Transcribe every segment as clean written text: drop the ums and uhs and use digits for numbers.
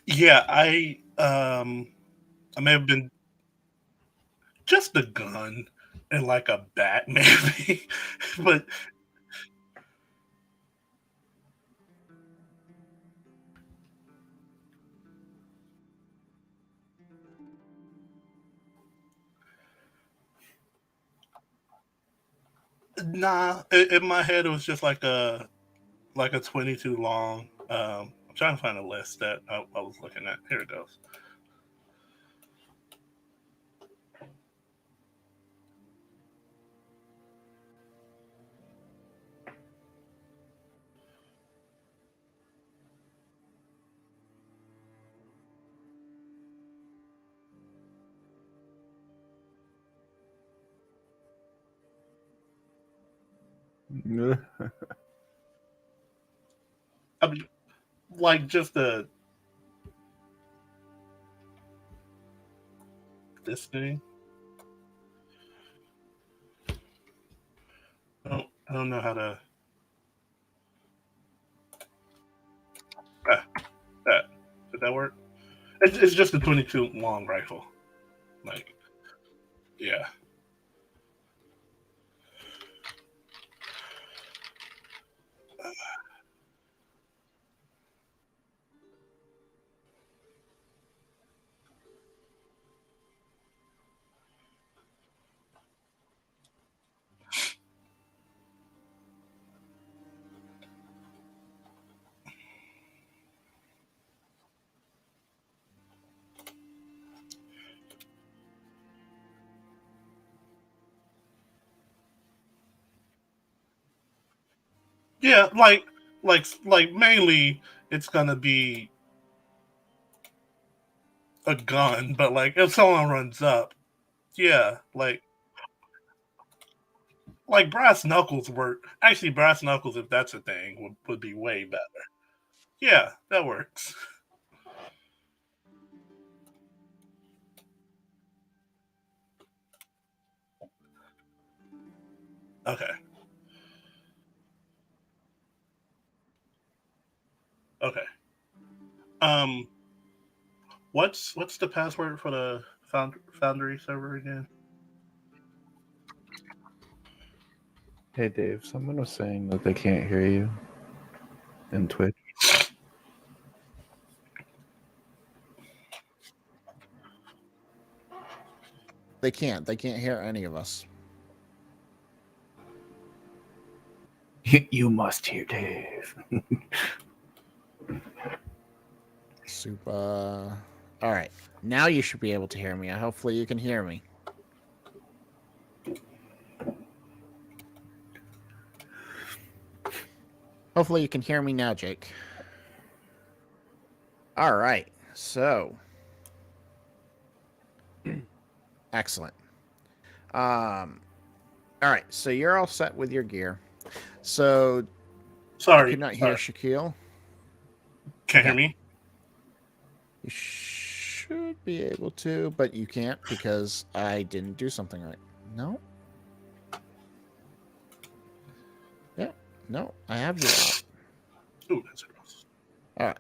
Yeah, I may have been just a gun and like a bat maybe, but nah. In my head, it was just like a 22 long. I'm trying to find a list that I was looking at. Here it goes. I mean, like just the this thing. I don't know how to. Ah, that did that work? It's just a 22 long rifle. Like yeah, yeah. Like mainly it's gonna be a gun, but like if someone runs up, yeah, like brass knuckles work. Actually, brass knuckles, if that's a thing, would be way better. Yeah, that works. Okay, okay. Um, what's the password for the Foundry server again? Hey Dave, someone was saying that they can't hear you in Twitch. They can't. They can't hear any of us. You must hear Dave. Super. All right. Now you should be able to hear me. Hopefully you can hear me. Hopefully you can hear me now, Jake. All right. So, excellent. All right. So you're all set with your gear. So you could Sorry, not hear Shaquille. can't hear Okay. me. You should be able to, but you can't because I didn't do something right. No. Yeah. No. I have you out. Ooh, that's gross. All right.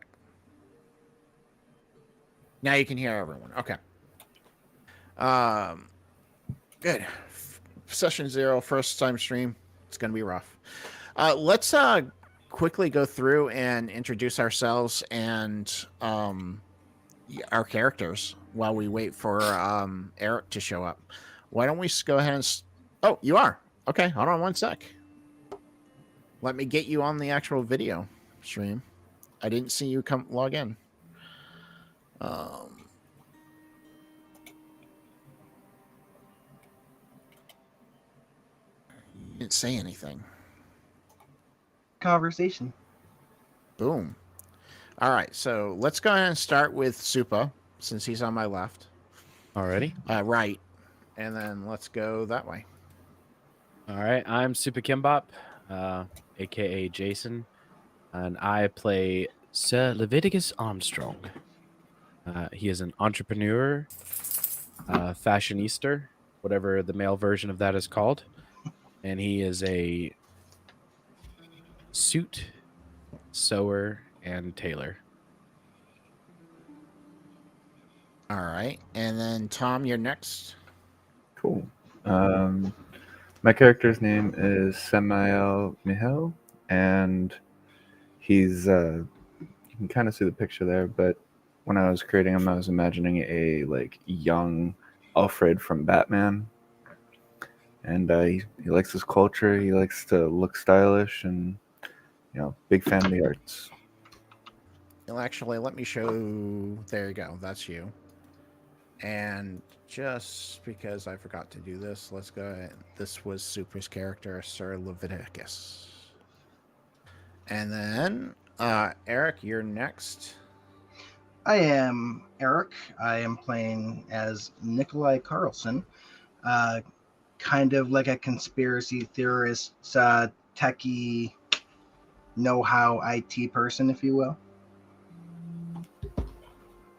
Now you can hear everyone. Okay. Um. Good. Session 0, first time stream. It's gonna be rough. Let's quickly go through and introduce ourselves and our characters while we wait for Eric to show up. Why don't we go ahead and? Oh, you are. Okay, hold on one sec. Let me get you on the actual video stream. I didn't see you come log in. Um, you didn't say anything. Conversation. Boom. All right, so let's go ahead and start with Supa since he's on my left. Alrighty. Right, and then let's go that way. All right. I'm Super Kimbop, aka Jason, and I play Sir Leviticus Armstrong. He is an entrepreneur, fashionista, whatever the male version of that is called, and he is a suit sewer and tailor. All right. And then Tom, you're next. Cool. My character's name is Samael Mihail, and he's you can kind of see the picture there, but when I was creating him, I was imagining a like young Alfred from Batman, and he likes his culture. He likes to look stylish, and big fan of the arts. Well, actually, let me show. There you go. That's you. And just because I forgot to do this, let's go ahead. This was Super's character, Sir Leviticus. And then, Eric, you're next. I am Eric. I am playing as Nikolai Carlson, uh, kind of like a conspiracy theorist, techie, know-how IT person, if you will.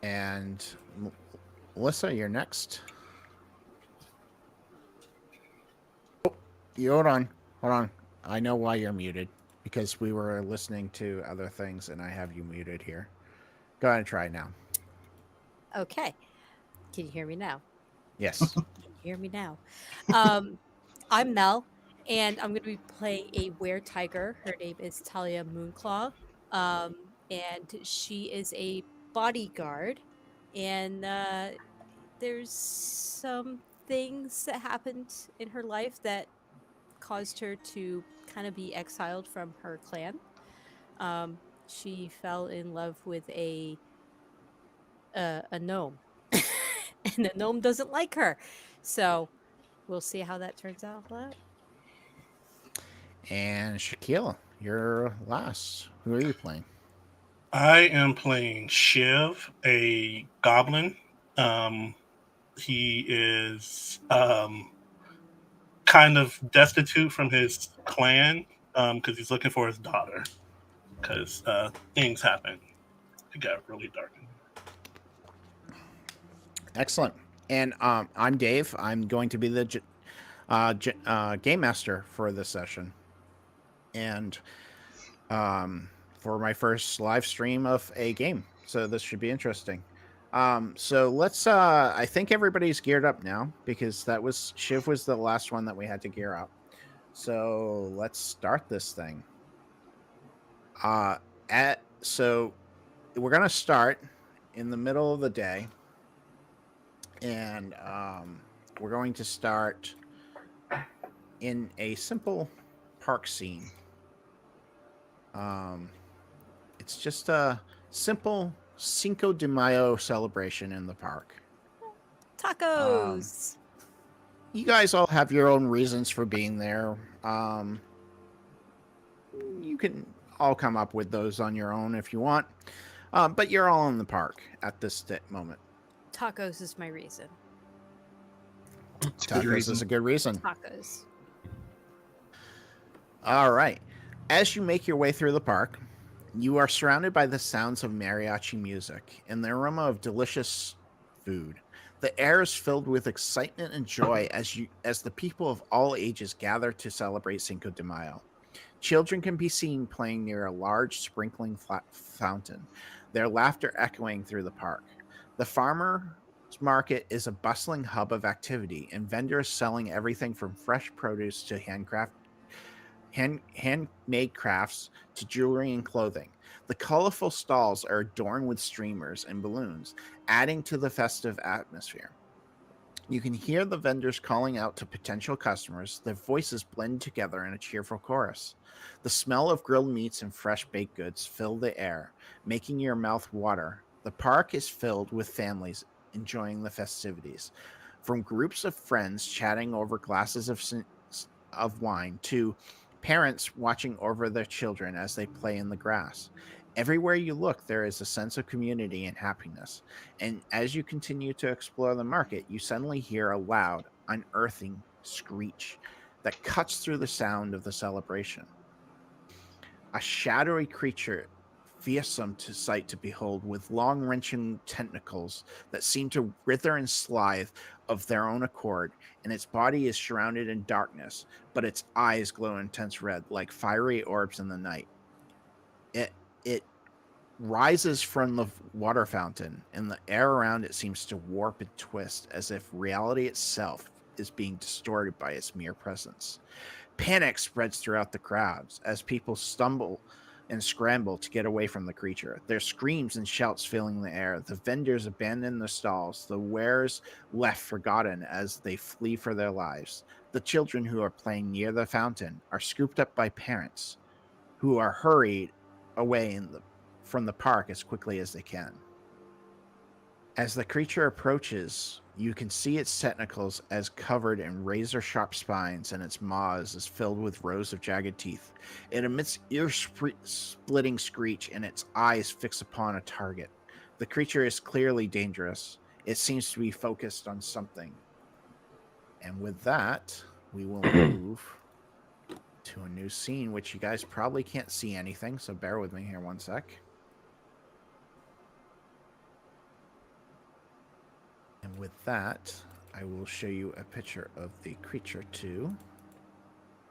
And Melissa, you're next. Oh, you hold on. Hold on. I know why you're muted. Because we were listening to other things and I have you muted here. Go ahead and try now. Okay. Can you hear me now? Yes. Can you hear me now? I'm Mel, and I'm going to be playing a were-tiger. Her name is Talia Moonclaw, and she is a bodyguard. And there's some things that happened in her life that caused her to kind of be exiled from her clan. She fell in love with a gnome, and the gnome doesn't like her. So we'll see how that turns out. And Shaquille, you're last. Who are you playing? I am playing Shiv, a goblin. He is kind of destitute from his clan because he's looking for his daughter because things happen. It got really dark. Excellent. And I'm Dave. I'm going to be the game master for this session. And for my first live stream of a game. So this should be interesting. So let's I think everybody's geared up now because Shiv was the last one that we had to gear up. So let's start this thing. So we're gonna start in the middle of the day. And we're going to start in a simple park scene. It's just a simple Cinco de Mayo celebration in the park. Tacos. You guys all have your own reasons for being there. You can all come up with those on your own if you want. But you're all in the park at this moment. Tacos is my reason. Tacos is a good reason. Tacos. All right. As you make your way through the park, you are surrounded by the sounds of mariachi music and the aroma of delicious food. The air is filled with excitement and joy as the people of all ages gather to celebrate Cinco de Mayo. Children can be seen playing near a large sprinkling fountain, their laughter echoing through the park. The farmer's market is a bustling hub of activity, and vendors selling everything from fresh produce to handmade crafts to jewelry and clothing. The colorful stalls are adorned with streamers and balloons, adding to the festive atmosphere. You can hear the vendors calling out to potential customers, their voices blend together in a cheerful chorus. The smell of grilled meats and fresh baked goods fill the air, making your mouth water. The park is filled with families enjoying the festivities, from groups of friends chatting over glasses of wine to parents watching over their children as they play in the grass. Everywhere you look, there is a sense of community and happiness. And as you continue to explore the market, you suddenly hear a loud, unearthing screech that cuts through the sound of the celebration. A shadowy creature, fearsome to sight to behold, with long wrenching tentacles that seem to writhe and slithe of their own accord, and its body is surrounded in darkness, but its eyes glow intense red like fiery orbs in the night. It rises from the water fountain, and the air around it seems to warp and twist as if reality itself is being distorted by its mere presence. Panic spreads throughout the crowds as people stumble and scramble to get away from the creature. Their screams and shouts filling the air. The vendors abandon their stalls, the wares left forgotten as they flee for their lives. The children who are playing near the fountain are scooped up by parents who are hurried away from the park as quickly as they can. As the creature approaches, you can see its tentacles as covered in razor-sharp spines, and its maws is filled with rows of jagged teeth. It emits ear-splitting screech, and its eyes fix upon a target. The creature is clearly dangerous. It seems to be focused on something. And with that, we will move to a new scene, which you guys probably can't see anything, so bear with me here one sec. And with that, I will show you a picture of the creature too.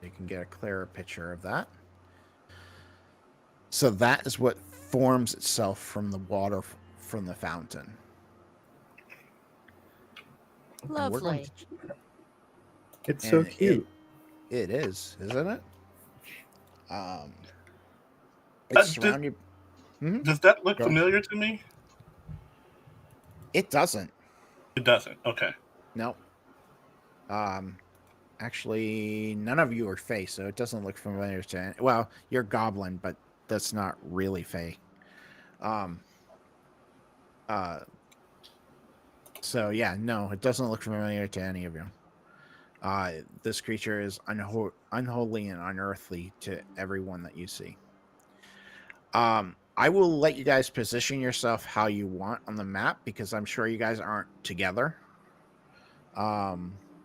You can get a clearer picture of that. So that is what forms itself from the water from the fountain. And we're going Lovely. It's so and cute. It is, isn't it? It's surrounded. Does that look Go. familiar to me? It doesn't. It doesn't. Okay. No. Actually, none of you are Fae, so it doesn't look familiar to any. Well, you're Goblin, but that's not really Fae. So yeah, no, it doesn't look familiar to any of you. This creature is unholy and unearthly to everyone that you see. I will let you guys position yourself how you want on the map because I'm sure you guys aren't together.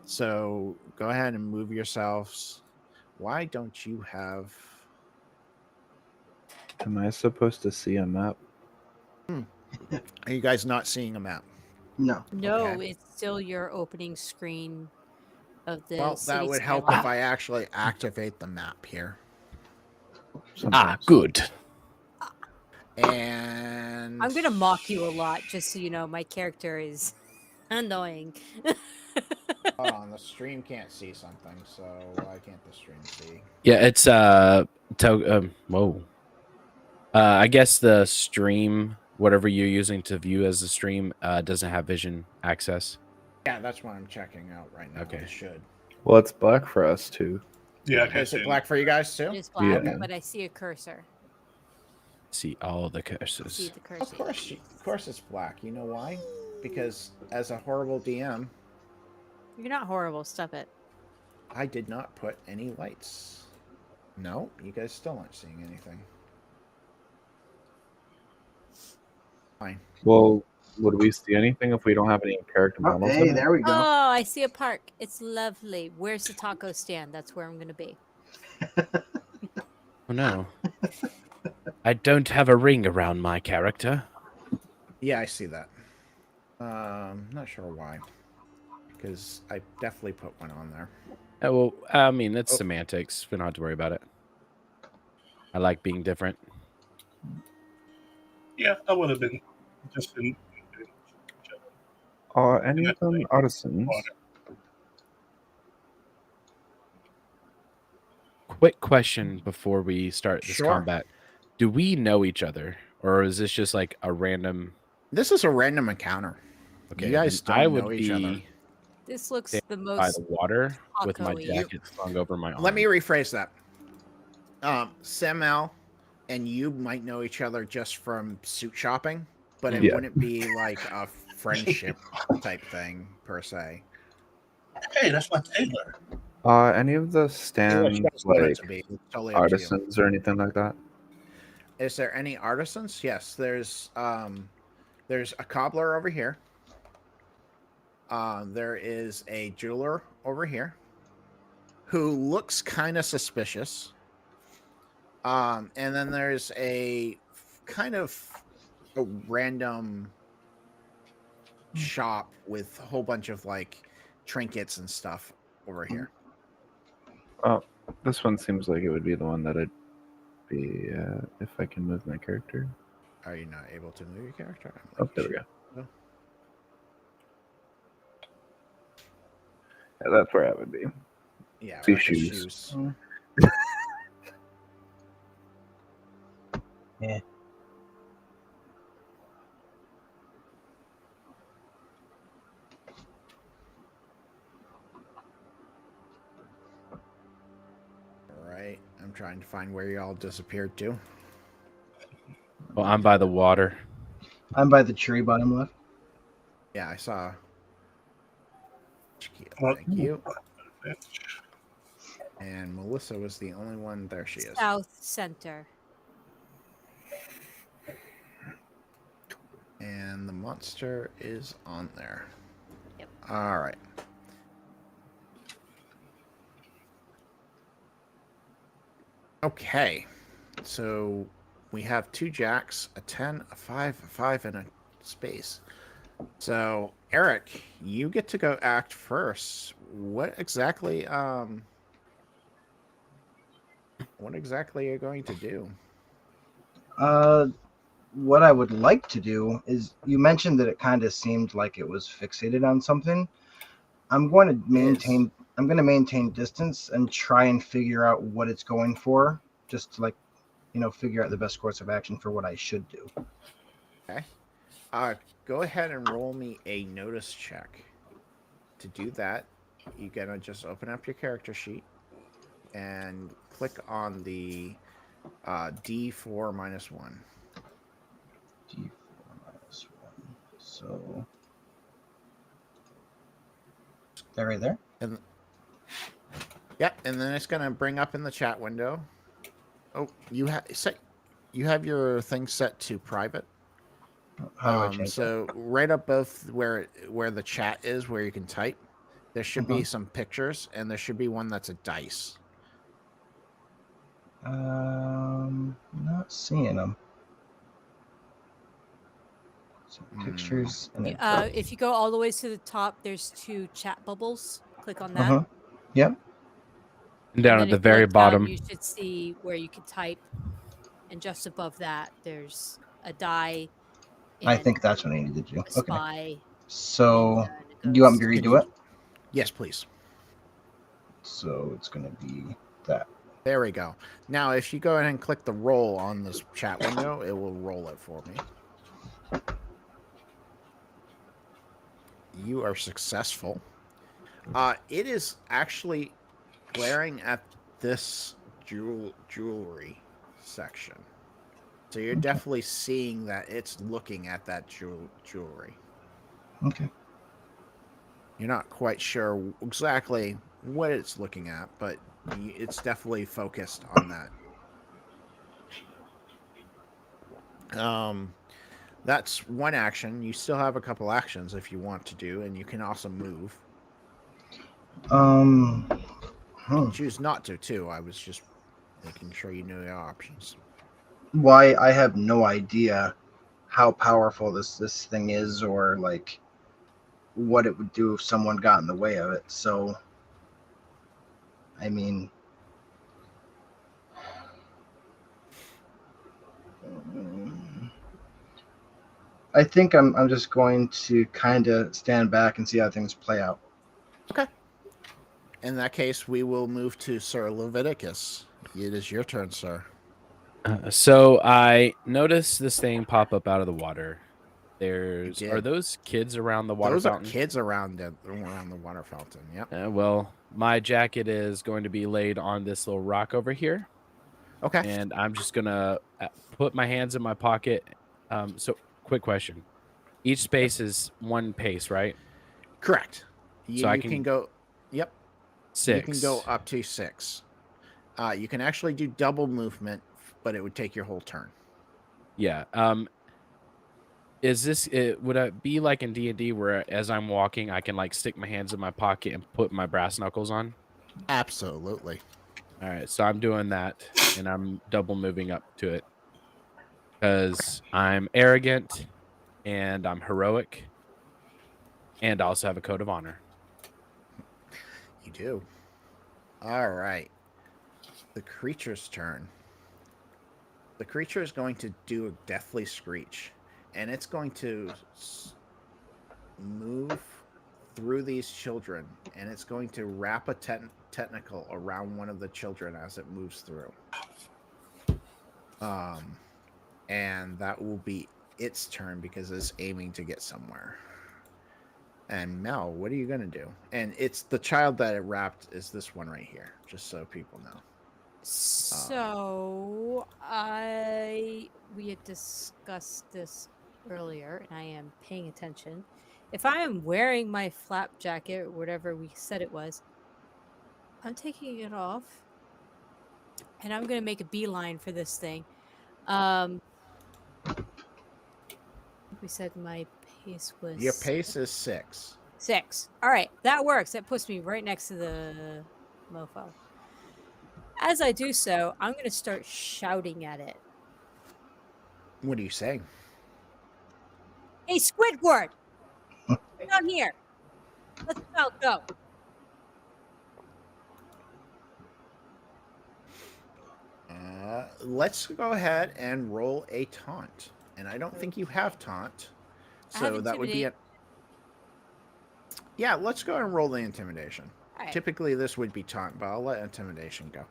So go ahead and move yourselves. Why don't you have... Am I supposed to see a map? Are you guys not seeing a map? No. No, Okay. it's still your opening screen of the Well, city that would help skyline. if I actually activate the map here. Sometimes. Good. And I'm gonna mock you a lot, just so you know. My character is annoying. hold on, the stream can't see something, so why can't the stream see? Yeah, it's whoa. I guess the stream, whatever you're using to view as the stream, doesn't have vision access. Yeah, that's what I'm checking out right now. Okay. It should. Well, it's black for us too. Yeah, I Is can it see. black for you guys too? It is black, Yeah. but I see a cursor. See all the I see curses. the cursor. Of course it's black. You know why? Because as a horrible DM, You're not horrible. Stop it. I did not put any lights. No, you guys still aren't seeing anything. Fine. Well, would we see anything if we don't have any character Oh, models? hey, in it? there we go. Oh, I see a park. It's lovely. Where's the taco stand? That's where I'm gonna be. Oh no. I don't have a ring around my character. Yeah, I see that. Not sure why. Because I definitely put one on there. Well, I mean, it's Oh. semantics. We don't have to worry about it. I like being different. Yeah, I would have been just in. Are any of them artisans? Quick question before we start this Sure. combat. Do we know each other? Or is this just like a random... This is a random encounter. Okay, You guys then don't I would know each other. be This looks Yeah, the by most. the water with my taco-y. jacket slung over my arm. Let me rephrase that. Samuel and you might know each other just from suit shopping, but it Yeah. wouldn't be like a friendship type thing per se. Hey, that's my tailor. Are any of the Do what stands you guys want it like to be. It's totally up to you. artisans or anything like that? Is there any artisans? Yes, there's a cobbler over here. There is a jeweler over here who looks kind of suspicious. And then there's a kind of a random shop with a whole bunch of like trinkets and stuff over here. Oh, this one seems like it would be the one that I'd be if I can move my character. Are you not able to move your character? Oh, there we go. No. Yeah, that's where I would be. Yeah, See with the shoes. shoes. Yeah. All right. I'm trying to find where y'all disappeared to. Well, I'm by the water. I'm by the tree bottom left. Yeah, I saw. Well, Thank you. And Melissa was the only one. There she is. South center. And the monster is on there. Yep. All right. Okay. So we have 2 jacks, a 10, a 5, a 5, and a space. So Eric, you get to go act first. What exactly are you going to do? What I would like to do is, you mentioned that it kind of seemed like it was fixated on something. I'm going to maintain distance and try and figure out what it's going for, just to figure out the best course of action for what I should do. Okay. Go ahead and roll me a notice check. To do that, you're gonna just open up your character sheet and click on the D4 minus 1. D4 minus 1. So they're right there. And yeah, and then it's gonna bring up in the chat window. Oh, you have your thing set to private. How do I change So right up both where the chat is, where you can type, there should be Uh-huh. some pictures, and there should be one that's a dice. that? Not seeing them. So pictures and If you go all the way to the top, there's 2 chat bubbles. Click on that. Uh-huh. Yep. And down And at then the if you very look down, bottom. you should see where you can type. And just above that, there's a die. I and think that's what I need to do. a Okay. spy. So and do you want me to Can redo you- it? Yes, please. So it's going to be that. There we go. Now, if you go ahead and click the roll on this chat window, it will roll it for me. You are successful. It is actually glaring at this jewelry section. So you're definitely seeing that it's looking at that jewelry. Okay. You're not quite sure exactly what it's looking at, but it's definitely focused on that. That's one action. You still have a couple actions if you want to do, and you can also move. You can choose not to, too. I was just making sure you knew your options. Why, I have no idea how powerful this thing is, or like what it would do if someone got in the way of it. So I mean, I think I'm just going to kind of stand back and see how things play out. Okay. In that case, we will move to Sir Leviticus. It is your turn, sir. So I noticed this thing pop up out of the water. You did. Are those kids around the water Those fountain? are kids around the water fountain. Yep. Well, my jacket is going to be laid on this little rock over here, Okay. and I'm just gonna put my hands in my pocket. So, quick question: each space is 1 pace, right? Correct. So I you can go. Yep. 6. You can go up to 6. You can actually do double movement, but it would take your whole turn. Yeah. Is this would it be like in D&D where as I'm walking I can like stick my hands in my pocket and put my brass knuckles on? Absolutely. All right, so I'm doing that and I'm double moving up to it because I'm arrogant and I'm heroic and I also have a code of honor. You do. All right. The creature's turn. The creature is going to do a deathly screech, and it's going to move through these children, and it's going to wrap a tentacle around one of the children as it moves through. And that will be its turn because it's aiming to get somewhere. And Mel, what are you gonna do? And it's the child that it wrapped is this one right here, just so people know. So we had discussed this earlier, and I am paying attention. If I am wearing my flap jacket or whatever we said it was, I'm taking it off, and I'm gonna make a beeline for this thing. Um, we said my pace was Your pace is 6. 6. All right, that works. That puts me right next to the mofo. As I do so, I'm going to start shouting at it. What are you saying? Hey, Squidward! Come here. Let the child go. Let's go ahead and roll a taunt. And I don't think you have taunt. I have So that would be intimidate. Yeah, let's go and roll the intimidation. All right. Typically this would be taunt, but I'll let intimidation go.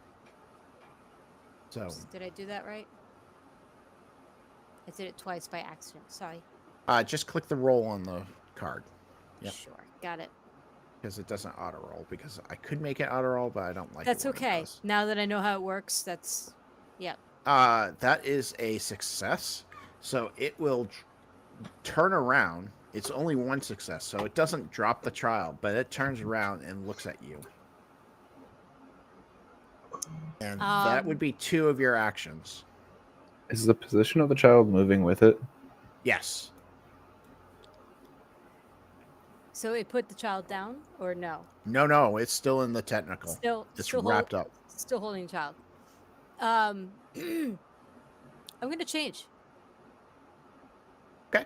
So Did I do that right? I did it twice by accident. Sorry. just click the roll on the card. Yep. Sure. Got it. Because it doesn't auto roll. Because I could make it auto roll, but I don't like That's it when it okay. does. Now that I know how it works, that's... Yep. That is a success. So it will turn around. It's only one success, so it doesn't drop the child, but it turns around and looks at you. And that would be 2 of your actions. Is the position of the child moving with it? Yes. So it put the child down, or no? No, it's still in the tentacle. It's Still wrapped up. Still holding the child. I'm going to change. Okay.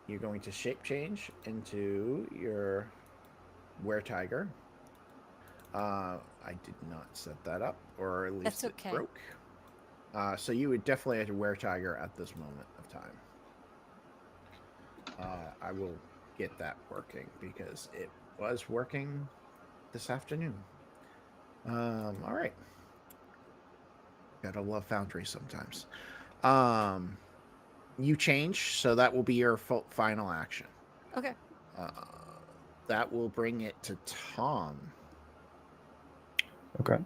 You're going to shape change into your were-tiger. I did not set that up, or at least That's it okay. broke. So you would definitely have to were-tiger at this moment of time. I will get that working because it was working this afternoon. All right. Gotta love Foundry sometimes. You change, so that will be your final action. Okay. That will bring it to Tom. Okay.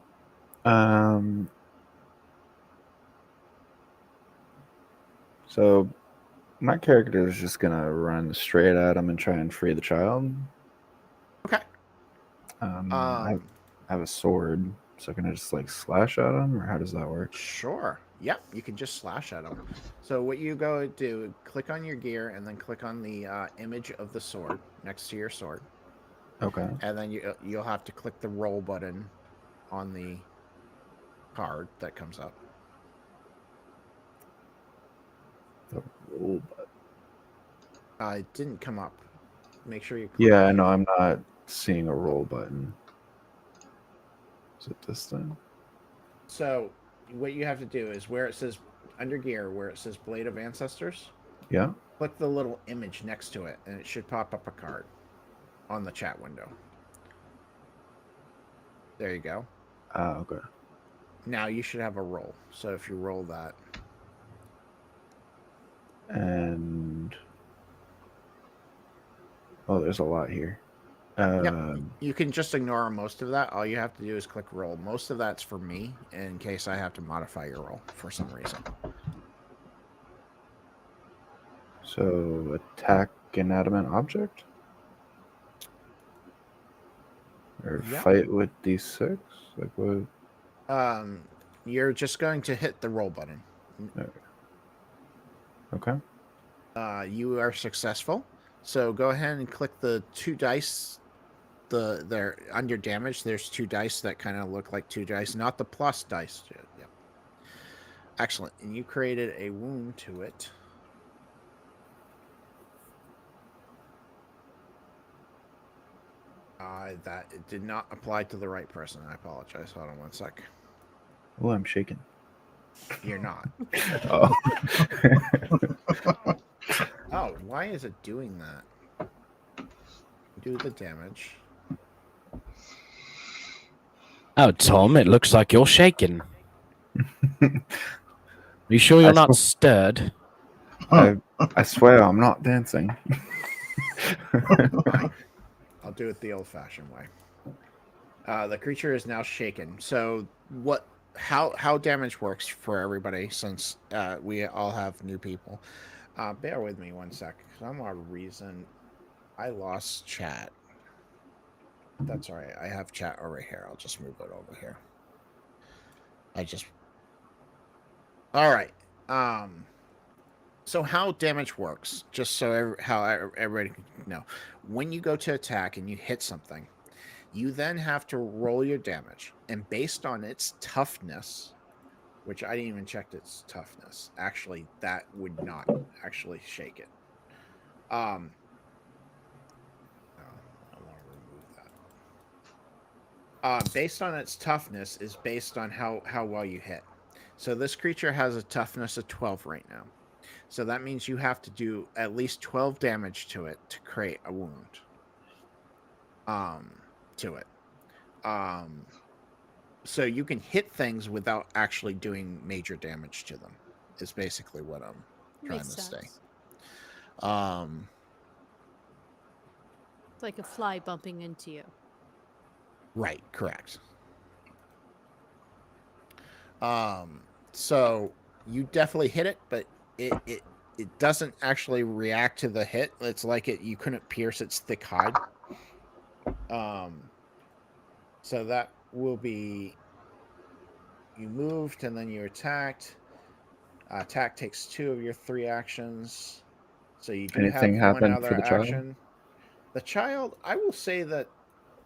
So my character is just gonna run straight at him and try and free the child. Okay. I have a sword, so can I just like slash at him, or how does that work? Sure. Yep, you can just slash at him. So what you go do, click on your gear and then click on the image of the sword next to your sword. Okay. And then you'll have to click the roll button on the card that comes up. The roll button. It didn't come up. Make sure you click Yeah, I know. I'm not seeing a roll button. Is it this thing? So what you have to do is where it says under gear, where it says Blade of Ancestors, Yeah. click the little image next to it, and it should pop up a card on the chat window. There you go. Okay. Now you should have a roll. So if you roll that. And oh, there's a lot here. Yep. You can just ignore most of that. All you have to do is click roll. Most of that's for me in case I have to modify your roll for some reason. So attack inanimate object? Or Yep. fight with D6? Like what? You're just going to hit the roll button. Okay. You are successful. So go ahead and click the 2 dice. There under damage, there's 2 dice that kind of look like 2 dice, not the plus dice. Yep. Excellent. And you created a wound to it. That it did not apply to the right person. I apologize. Hold on one sec. Oh, I'm shaking. You're not. Oh. Oh, why is it doing that? Do the damage. Oh, Tom, it looks like you're shaking. Are you sure you're not stirred? I swear I'm not dancing. Fine. I'll do it the old-fashioned way. The creature is now shaken. So what? How damage works for everybody, since we all have new people. Bear with me 1 sec. Some odd reason I lost chat. That's all right. I have chat over here. I'll just move it over here. All right. So how damage works, just so how everybody can know. When you go to attack and you hit something, you then have to roll your damage, and based on its toughness, which I didn't even check its toughness. Actually, that would not actually shake it. No, I want to remove that. Based on its toughness is based on how well you hit. So this creature has a toughness of 12 right now. So that means you have to do at least 12 damage to it to create a wound. To it. So you can hit things without actually doing major damage to them. Is basically what I'm trying Makes to say. sense. It's like a fly bumping into you. Right, correct. So you definitely hit it, but it doesn't actually react to the hit. It's like you couldn't pierce its thick hide. So that will be, you moved and then you attacked. Attack takes 2 of your 3 actions. So you do Anything have one happened other for the child? action. The child, I will say that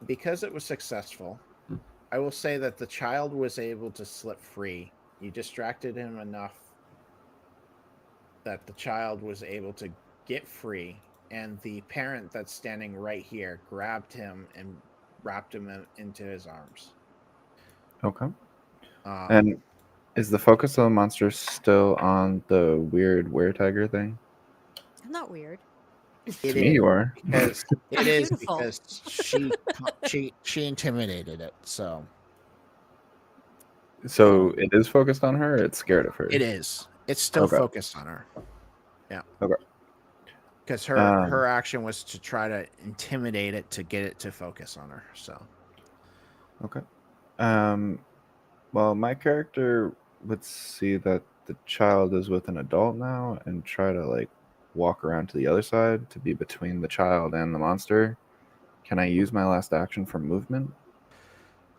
because it was successful, I will say that the child was able to slip free. You distracted him enough that the child was able to get free, and the parent that's standing right here grabbed him and wrapped him into his arms. Okay. And is the focus of the monster still on the weird were-tiger thing? I'm not weird. It To me, is you are. because I'm beautiful. because she intimidated it. So So it is focused on her. Or it's scared of her. it is. It's still Okay. focused on her. Yeah. Okay. Because her action was to try to intimidate it to get it to focus on her. So. Okay. Well, my character would see that the child is with an adult now and try to like walk around to the other side to be between the child and the monster. Can I use my last action for movement?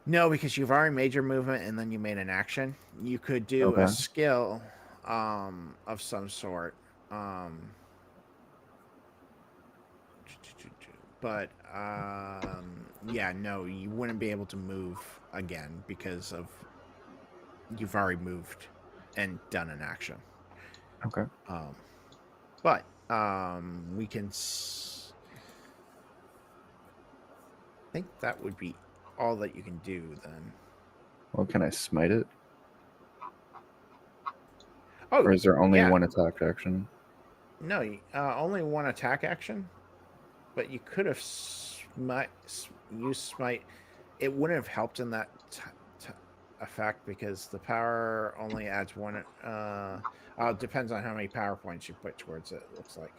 No, because you've already made your movement and then you made an action. You could do Okay. a skill of some sort. But yeah, no, you wouldn't be able to move again because of you've already moved and done an action. Okay. But we can I think that would be all that you can do then. Well, can I smite it? Oh, Or is there only yeah. one attack action? No, only one attack action. But you could have used smite. It wouldn't have helped in that effect because the power only adds 1. It depends on how many power points you put towards it. It looks like.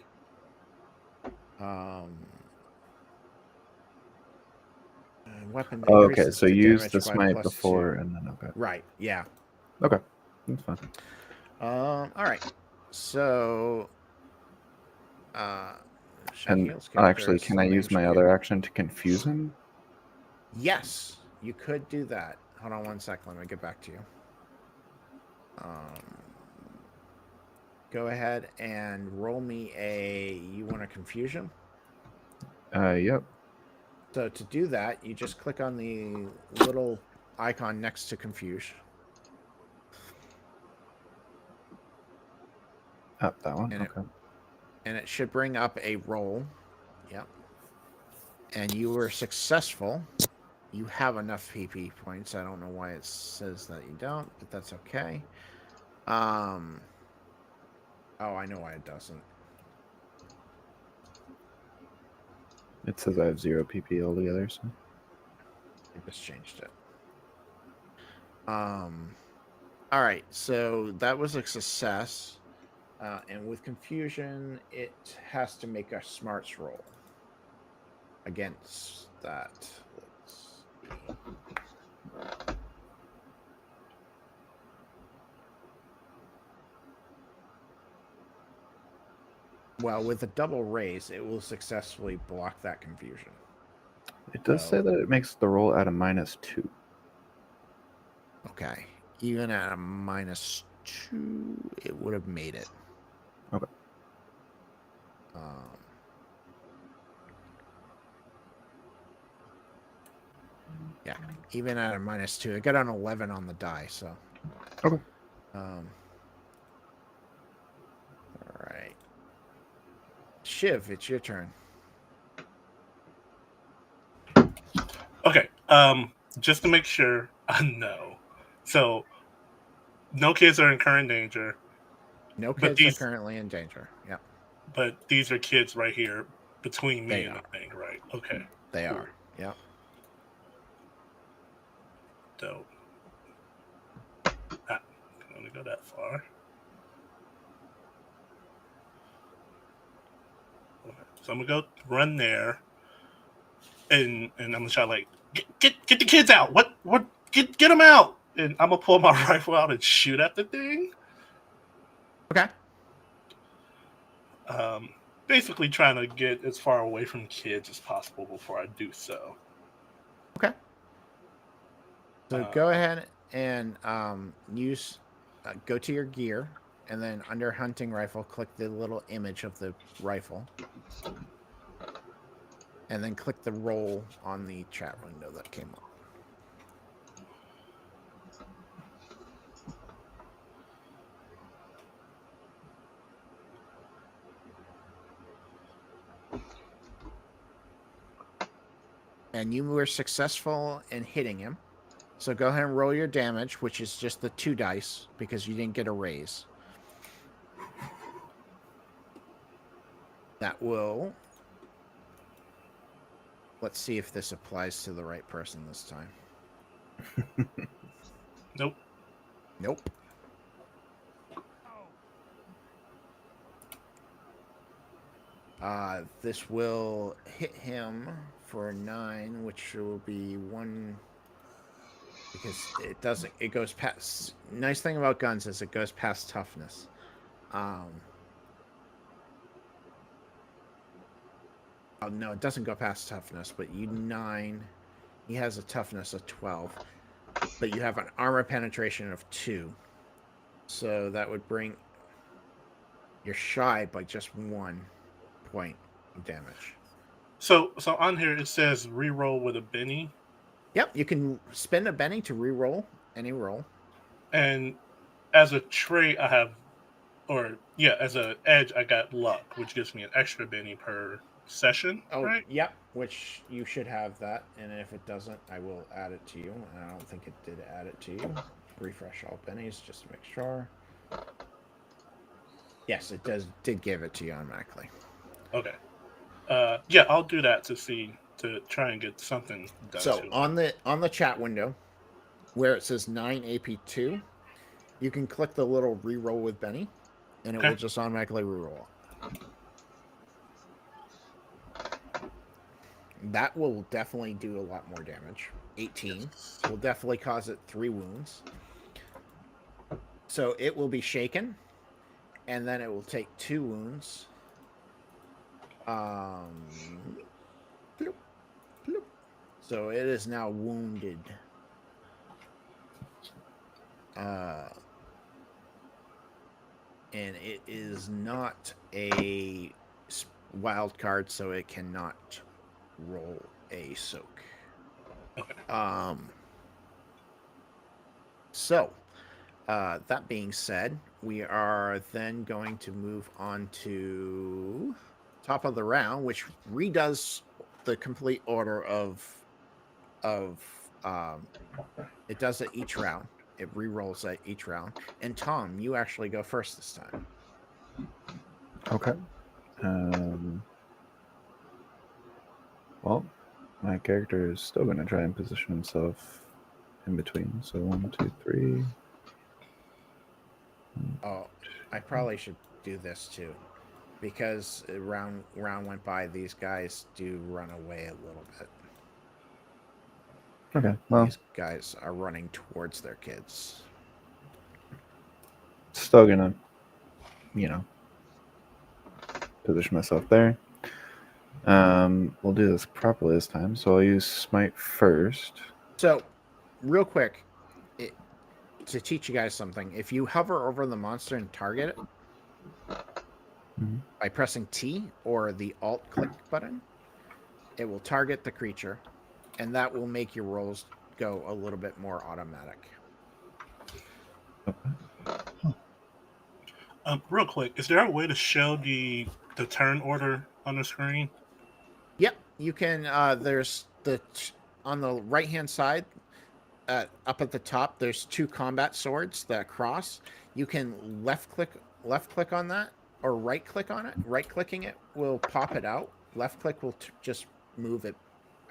Weapon. Oh, okay. So the use damage the by smite before +2. and then okay. Right. Yeah. Okay. That's fine. All right. So. And actually, can I use my other action to confuse him? Yes, you could do that. Hold on 1 second. Let me get back to you. Go ahead and roll me you want a confusion? Yep. So to do that, you just click on the little icon next to confuse. Oh, that one? And okay. And it should bring up a roll. Yep. And you were successful. You have enough PP points. I don't know why it says that you don't, but that's okay. Oh, I know why it doesn't. It says I have 0 PP altogether. So I just changed it. All right, so that was a success. And with confusion, it has to make a smarts roll against that. Let's see. Well, with a double raise, it will successfully block that confusion. it does say that it makes the roll at a -2. Okay. Even at a -2, it would have made it. Okay. Yeah, even at a -2, it got an 11 on the die. So. Okay. All right. Shiv, it's your turn. Okay. Just to make sure I know. So, no kids are in current danger, No But kids are these- currently in danger. Yep, but these are kids right here between me They and are. the thing, right? Okay. they Cool. are. Yep. Dope. I can only go that far. Okay. So I'm gonna go run there, and I'm gonna try like get the kids out. What get them out? And I'm gonna pull my rifle out and shoot at the thing. Okay. Basically trying to get as far away from kids as possible before I do so. Okay. So Uh, go ahead and use go to your gear, and then under hunting rifle, click the little image of the rifle, and then click the roll on the chat window that came up. And you were successful in hitting him. So go ahead and roll your damage, which is just the 2 dice because you didn't get a raise. That will... Let's see if this applies to the right person this time. Nope. Nope. This will hit him for 9, which will be 1... Because it doesn't... It goes past... Nice thing about guns is it goes past toughness. Oh, no, it doesn't go past toughness, but you 9. He has a toughness of 12. But you have an armor penetration of 2. So that would bring... You're shy by just 1 point of damage. So on here it says reroll with a Benny, Yep, you can spend a Benny to re-roll any roll. and as a trait I have, as a edge I got luck, which gives me an extra Benny per session. Oh, right? Yep, which you should have that, and if it doesn't, I will add it to you. And I don't think it did add it to you. Refresh all bennies just to make sure. Yes, it did give it to you automatically. Okay. Yeah, I'll do that to try and get something done. So to on the chat window, where it says 9 AP2, you can click the little reroll with Benny, and it Okay. will just automatically reroll. That will definitely do a lot more damage. 18 will definitely cause it 3 wounds. So it will be shaken, and then it will take 2 wounds. Bloop, bloop. So it is now wounded. And it is not a wild card, so it cannot roll a soak. Okay. So, that being said, we are then going to move on to top of the round, which redoes the complete order of it does it each round, it re-rolls at each round. And Tom, you actually go first this time. Okay. Well, my character is still going to try and position himself in between. So 1, 2, 3. Oh, I probably should do this too, because round went by. These guys do run away a little bit. Okay. Well, These guys are running towards their kids. still going to, position myself there. We'll do this properly this time. So I'll use smite first. So, real quick, to teach you guys something, if you hover over the monster and target it Mhm. by pressing T or the Alt click button, it will target the creature, and that will make your rolls go a little bit more automatic. Real quick, is there a way to show the turn order on the screen? Yep, you can. There's on the right hand side, up at the top. There's 2 combat swords that cross. You can left click on that, or right click on it. Right clicking it will pop it out. Left click will just move it.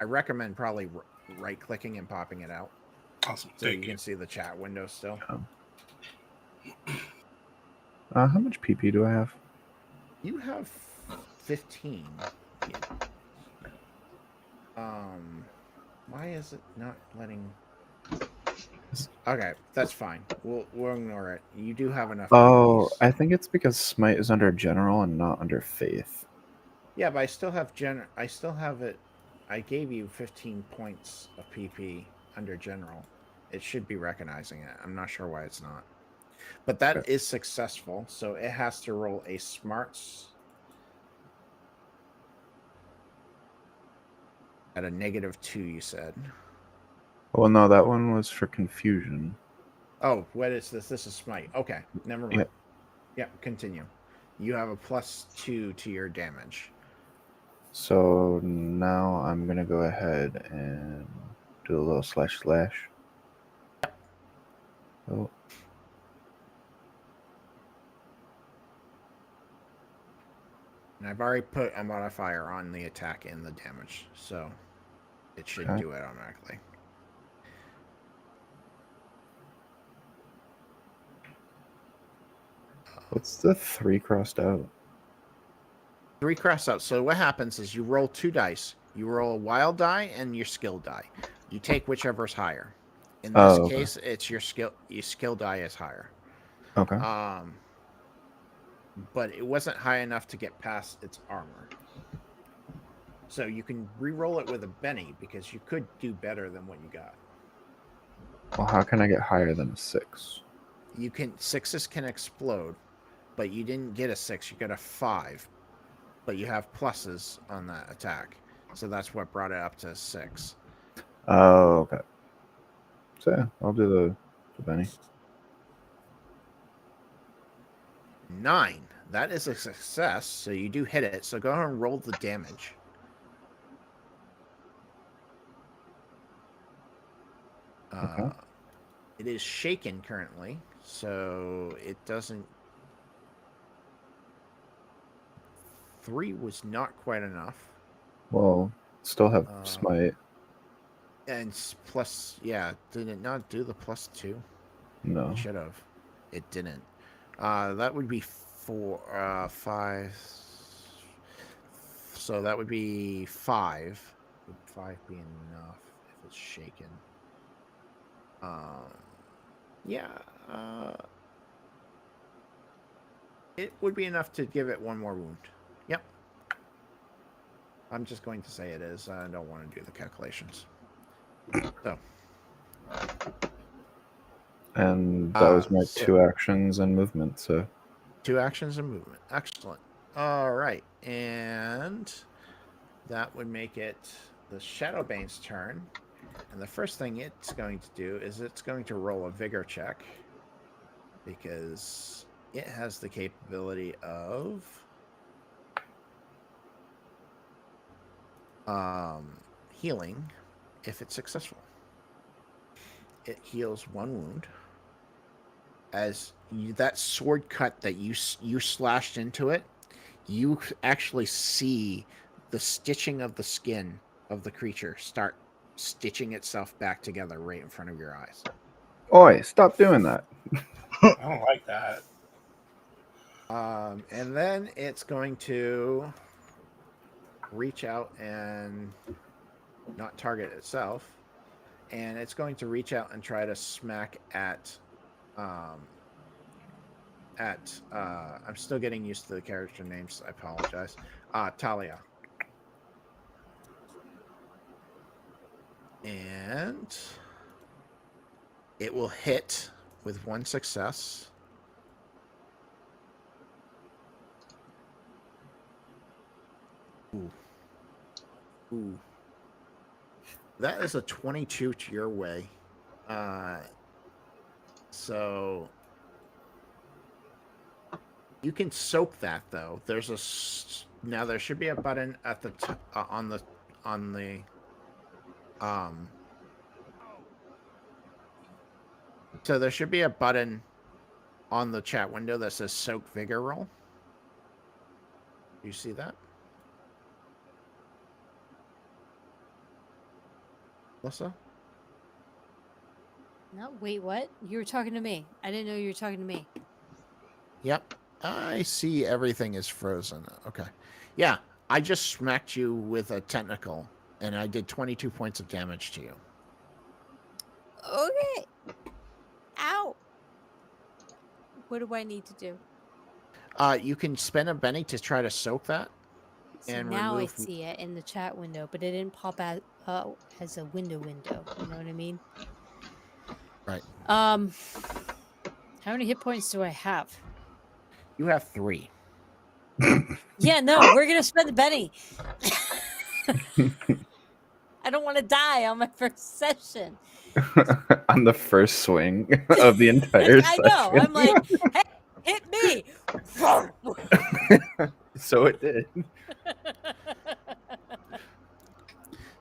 I recommend probably right clicking and popping it out, Awesome, so thank you you. can see the chat window still. How much PP do I have? You have 15. Why is it not letting? Okay, that's fine. We'll ignore it. You do have enough. Oh, PPs. I think it's because smite is under general and not under faith. Yeah, but I still have I still have it. I gave you 15 points of PP under general. It should be recognizing it. I'm not sure why it's not. But that Okay. is successful, so it has to roll a smarts at a -2, you said. Well, no, that one was for confusion. Oh, what is this? This is smite. Okay, never mind. Yep. Yep, continue. You have a +2 to your damage. So now I'm going to go ahead and do a little slash. Oh, And I've already put a modifier on the attack and the damage, so it should Okay. do it automatically. what's the 3 crossed out? 3 cross out. So what happens is you roll 2 dice. You roll a wild die and your skill die. You take whichever's higher. In this Oh, okay. case, it's your skill die is higher. Okay. But it wasn't high enough to get past its armor. So you can re-roll it with a Benny because you could do better than what you got. Well, how can I get higher than a 6? You can 6s can explode, but you didn't get a 6. You got a 5, but you have pluses on that attack, so that's what brought it up to 6. Oh, okay. So yeah, I'll do the Benny. 9. That is a success, so you do hit it. So go ahead and roll the damage. Okay. It is shaken currently, so it doesn't. 3 was not quite enough. Well, still have smite. And plus, yeah, did it not do the +2? No. It should have. It didn't. That would be 5. So that would be 5. Would 5 be enough if it's shaken? Yeah. It would be enough to give it 1 more wound. Yep. I'm just going to say it is. I don't want to do the calculations. So. And that was my so 2 actions and movement, so 2 actions and movement. Excellent. All right. And that would make it the Shadowbane's turn. And the first thing it's going to do is it's going to roll a vigor check because it has the capability of healing if it's successful. It heals 1 wound. as that sword cut that you slashed into it, you actually see the stitching of the skin of the creature start stitching itself back together right in front of your eyes. Oi, stop doing that. I don't like that. And then it's going to reach out and not target itself, and it's going to reach out and try to smack at I'm still getting used to the character names. I apologize. Talia. And it will hit with 1 success. Ooh. That is a 22 to your way. So you can soak that though. Now there should be a button at the on the so there should be a button on the chat window that says soak vigor roll. You see that? Melissa? No, wait, what? You were talking to me. I didn't know you were talking to me. Yep. I see everything is frozen. Okay. Yeah, I just smacked you with a tentacle, and I did 22 points of damage to you. Okay. Ow. What do I need to do? You can spend a Benny to try to soak that. So And now remove... I see it in the chat window, but it didn't pop out as a window. You know what I mean? Right. How many hit points do I have? You have 3. Yeah, no, we're gonna spend the Benny. I don't want to die on my first session. On the first swing of the entire I session. know. I'm like, hey, hit me. So it did.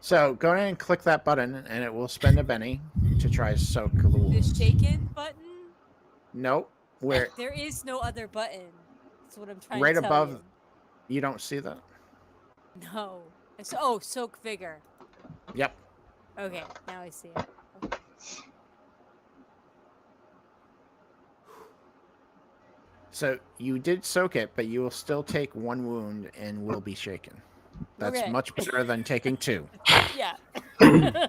So go ahead and click that button, and it will spend a Benny to try to soak the The wounds. shaken button? Nope. Where There is no other button. That's what I'm trying right to tell above, you don't see that? you. No. Oh, soak vigor. Yep. Okay, now I see it. Okay. So you did soak it, but you will still take 1 wound and will be shaken. That's Okay. much better than taking 2. Yeah. I'm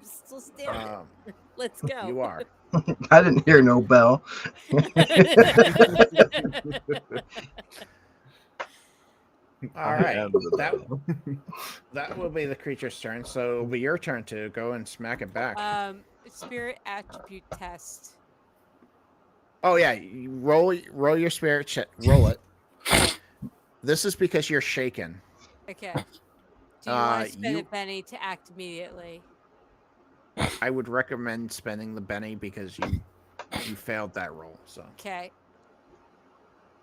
still standing. Let's go. You are. I didn't hear no bell. All right. That will be the creature's turn. So it'll be your turn to go and smack it back. Spirit attribute test. Oh yeah, you roll your spirit check. Roll it. This is because you're shaken. Okay. Do you want to spend a Benny to act immediately? I would recommend spending the Benny because you failed that roll. So okay.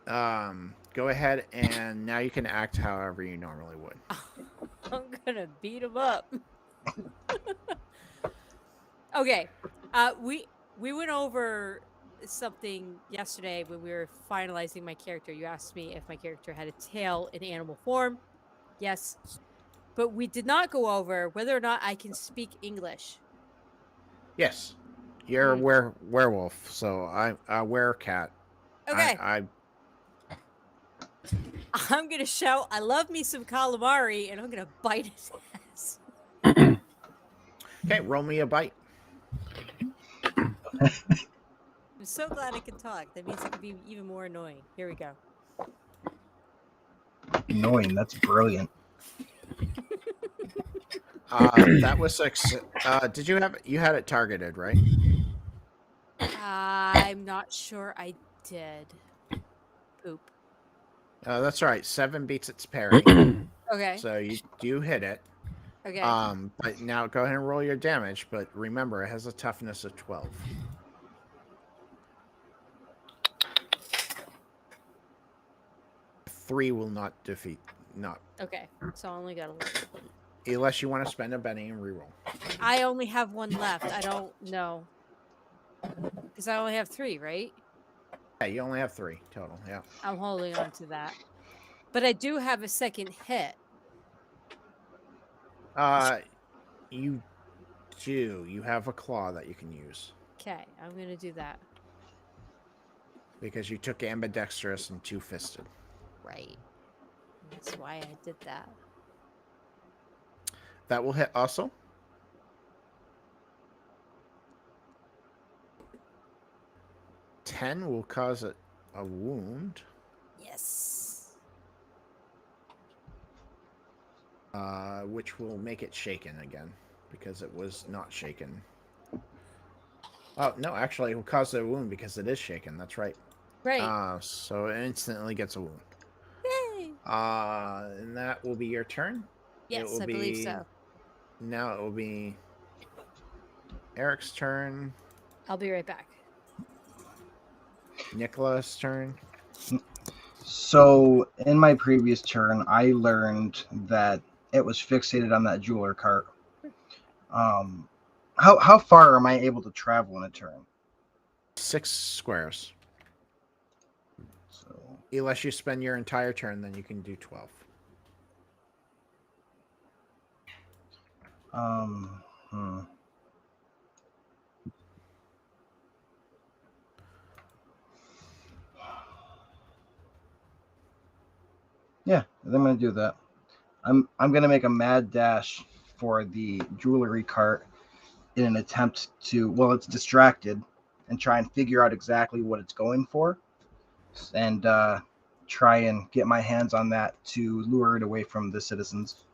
Go ahead and now you can act however you normally would. I'm gonna beat him up. Okay. We went over something yesterday when we were finalizing my character. You asked me if my character had a tail in animal form. Yes. But we did not go over whether or not I can speak English. Yes. You're a werewolf, so I'm a werecat. Okay. I'm going to shout, I love me some calamari, and I'm going to bite his ass. Okay, roll me a bite. I'm so glad I can talk. That means I can be even more annoying. Here we go. Annoying. That's brilliant. That was 6. Did you had it targeted, right? I'm not sure I did. Poop. That's right. 7 beats its parry. Okay. So you do hit it. Okay. But now go ahead and roll your damage. But remember, it has a toughness of 12. Three will not defeat. Not. Okay. So I only got 11. Unless you want to spend a Benny and reroll. I only have 1 left. I don't know. Because I only have 3, right? Yeah, you only have 3 total. Yeah. I'm holding on to that. But I do have a second hit. You do. You have a claw that you can use Okay, I'm going to do that. because you took ambidextrous and two-fisted. Right. That's why I did that. That will hit also. Ten will cause a wound. Yes. Which will make it shaken again because it was not shaken. Oh no, actually, it will cause a wound because it is shaken. That's right. Right. So it instantly gets a wound. Yay. And that will be your turn. It Yes, will I believe be so. now. It will be Eric's turn. I'll be right back. Nicholas' turn. So in my previous turn, I learned that it was fixated on that jeweler cart. How far am I able to travel in a turn? 6 squares. So Unless you spend your entire turn, then you can do 12. hmm. Yeah, I'm gonna do that. I'm gonna make a mad dash for the jewelry cart in an attempt to, well, it's distracted, and try and figure out exactly what it's going for, and try and get my hands on that to lure it away from the citizens.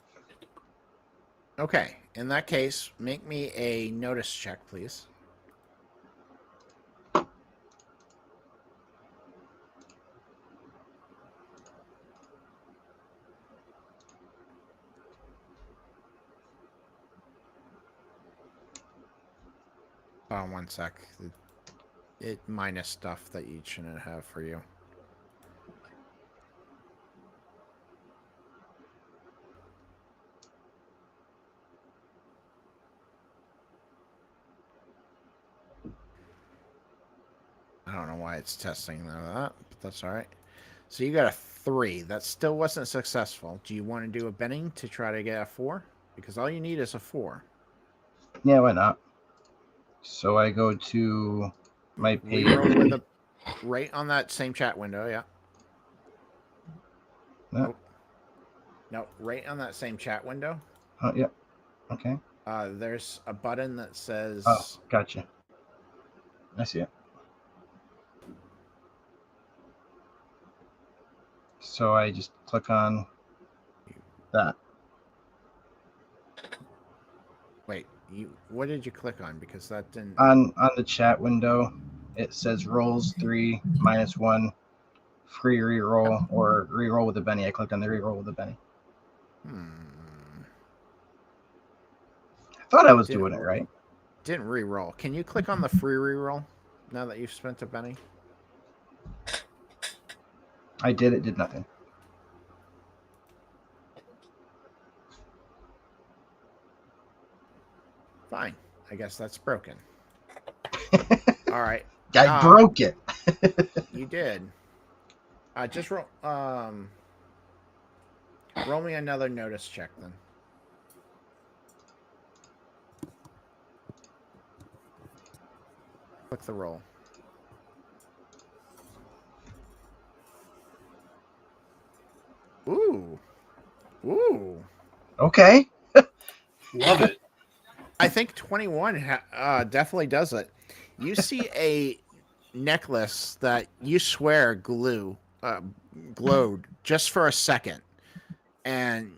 Okay. In that case, make me a notice check, please. Hold on one sec. It minus stuff that you shouldn't have for you. I don't know why it's testing that, but that's all right. So you got a 3. That still wasn't successful. Do you want to do a betting to try to get a 4? Because all you need is a 4. Yeah, why not? So I go to my page. Reroll with a right on that same chat window. Yeah. No. Oh. No, right on that same chat window. Oh, yeah. Okay. There's a button that says. Oh, gotcha. I see it. So I just click on that. Wait, what did you click on? Because that didn't. On the chat window, it says rolls 3 -1 free reroll or reroll with a Benny. I clicked on the reroll with a Benny. I thought I was doing it right. Didn't reroll. Can you click on the free reroll now that you've spent a penny? I did. It did nothing. Fine. I guess that's broken. All right. I broke it. You did. Just roll. Roll me another notice check then. Click the roll. Ooh. Ooh. Okay. Love it. I think 21 definitely does it. You see a necklace that you swear glowed just for a second, and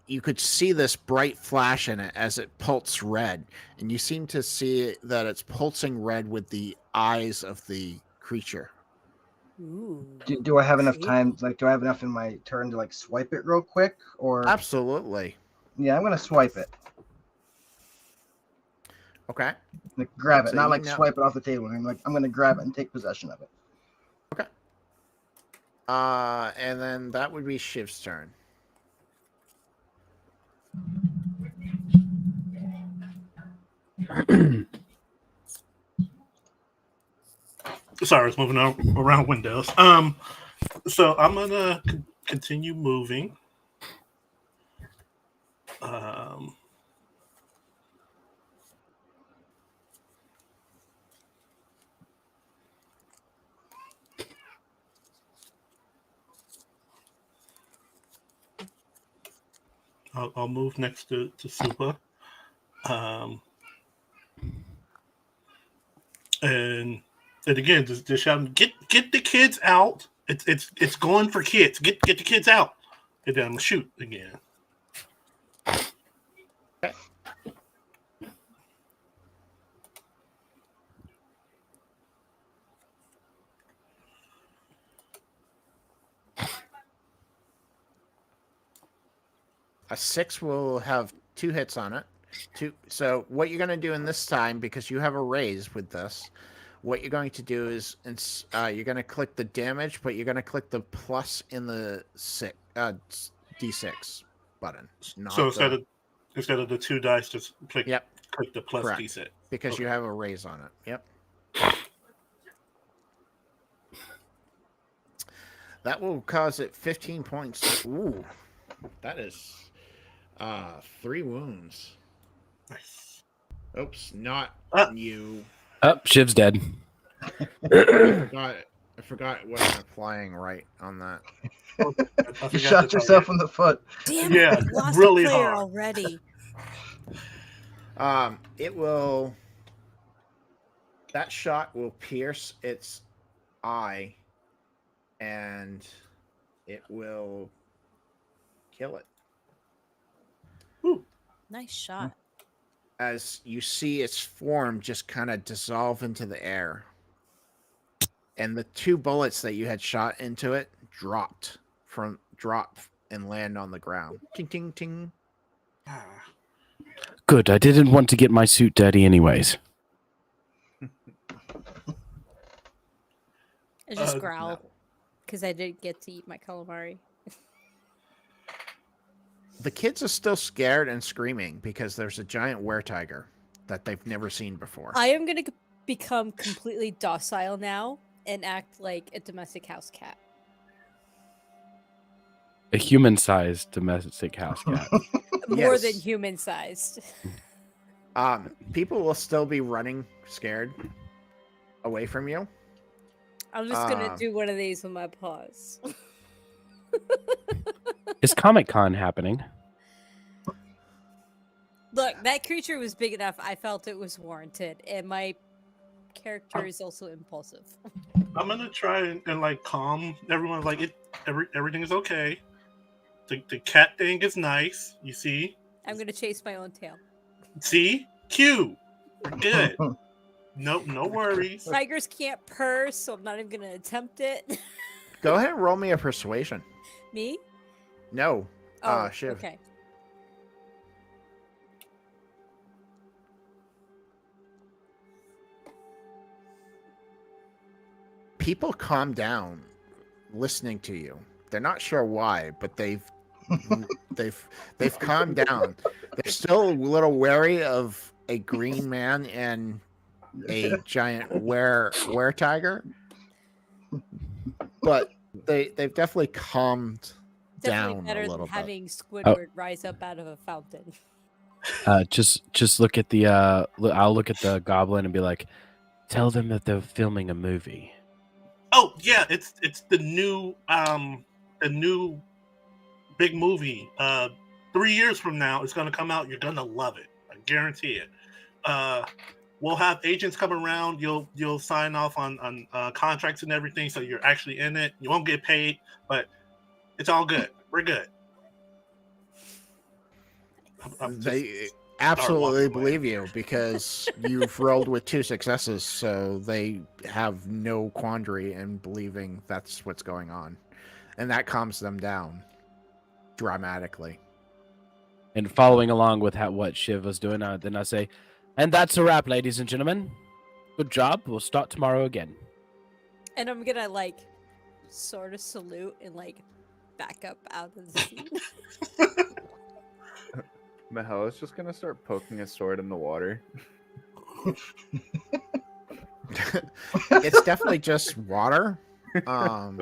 you could see this bright flash in it as it pulsed red, and you seem to see that it's pulsing red with the eyes of the creature. Ooh. Do I have enough Creepy. time? Like, do I have enough in my turn to like swipe it real quick? Or Absolutely. yeah, I'm gonna swipe it. Okay. Like, grab it, So not you like know- swipe it off the table. I'm gonna grab it and take possession of it. Okay. And then that would be Shiv's turn. Sorry, I was moving around windows. So I'm gonna continue moving. Um, I'll move next to Supa. Um, and again, just shouting, get the kids out. It's going for kids. Get the kids out. And then I'm gonna shoot again. A 6 will have 2 hits on it. So what you're going to do in this time, because you have a raise with this, what you're going to do is you're going to click the damage, but you're going to click the plus in the D6 button. So instead of the 2 dice, just click the plus Correct. D6. Because you have a raise on it. Yep. That will cause it 15 points. Ooh, that is 3 wounds. Nice. Oops, not you. Oh, Shiv's dead. I forgot what I'm applying right on that. You shot yourself in the foot. Damn Yeah, it, we lost really a player hard. already. It will. That shot will pierce its eye, and it will kill it. Ooh. Nice shot. As you see its form just kind of dissolve into the air. And the 2 bullets that you had shot into it drop and land on the ground. Ting, ting, ting. Good. I didn't want to get my suit dirty anyways. I just growl because I didn't get to eat my calamari. The kids are still scared and screaming because there's a giant were-tiger that they've never seen before. I am going to become completely docile now and act like a domestic house cat. A human-sized domestic house cat. More than human-sized. People will still be running scared away from you. I'm just going to do one of these with my paws. Is Comic-Con happening? Look, that creature was big enough. I felt it was warranted. And my character is also impulsive. I'm gonna try and like calm everyone. Like everything is okay. The cat thing is nice. You see? I'm gonna chase my own tail. See? Cute. We're good. No worries. Tigers can't purr, so I'm not even gonna attempt it. Go ahead and roll me a persuasion. Me? No. Oh, Shiv. okay. People calm down listening to you. They're not sure why, but they've calmed down. They're still a little wary of a green man and a giant were-tiger, but they've definitely calmed down better a than little bit. having Squidward rise up out of a fountain. Just look at the I'll look at the goblin and be like, tell them that they're filming a movie. Oh yeah, it's the new big movie. 3 years from now, it's gonna come out. You're gonna love it. I guarantee it. We'll have agents come around. You'll sign off on contracts and everything, so you're actually in it. You won't get paid, but it's all good. We're good. They absolutely believe you because you've rolled with 2 successes, so they have no quandary in believing that's what's going on, and that calms them down dramatically. And following along with what Shiv was doing, then I say, and that's a wrap, ladies and gentlemen. Good job. We'll start tomorrow again. And I'm gonna like sort of salute and like back up out of the scene. Mahel is just gonna start poking his sword in the water. It's definitely just water. Um,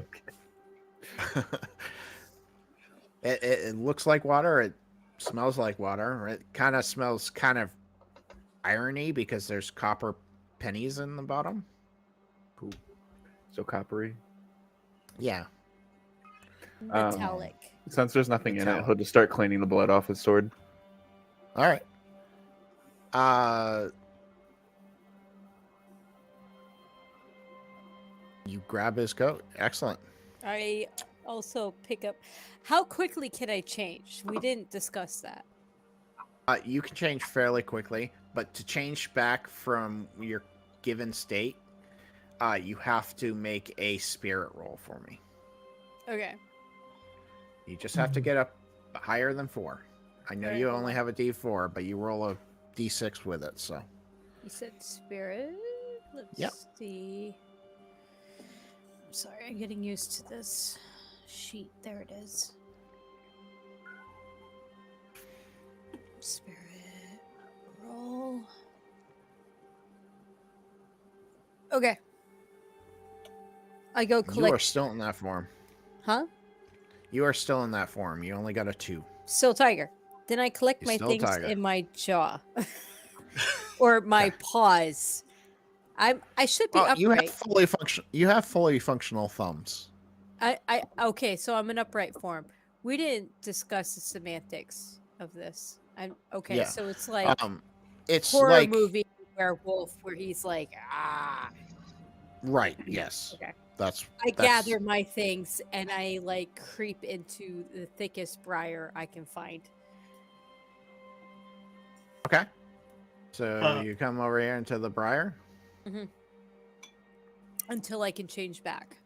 it looks like water. It smells like water. It kind of smells kind of irony because there's copper pennies in the bottom. Cool. So coppery. Yeah. Metallic. Since there's nothing in it, Metallic. he'll just start cleaning the blood off his sword. All right. You grab his coat. Excellent. I also pick up. How quickly can I change? We didn't discuss that. You can change fairly quickly, but to change back from your given state, you have to make a spirit roll for me. Okay. You just have to get up higher than 4. I know Alright, you hold only on. have a D4, but you roll a D6 with it, so. You said spirit. Let's Yep. see. I'm sorry, I'm getting used to this sheet. There it is. Spirit roll. Okay. I go You are collect. still in that form. Huh? You are still in that form. You only got a 2. Still tiger. Then I collect You're my still things tiger. in my jaw. Or my paws. I should be You have upright. You have fully functional thumbs. Okay, so I'm in upright form. We didn't discuss the semantics of this. I'm okay, Yeah. so it's like It's horror like movie werewolf where he's like, ah. right. Yes. Okay. That's. I gather my things and I like creep into the thickest briar I can find. Okay. So you come over here into the briar. Until I can change back.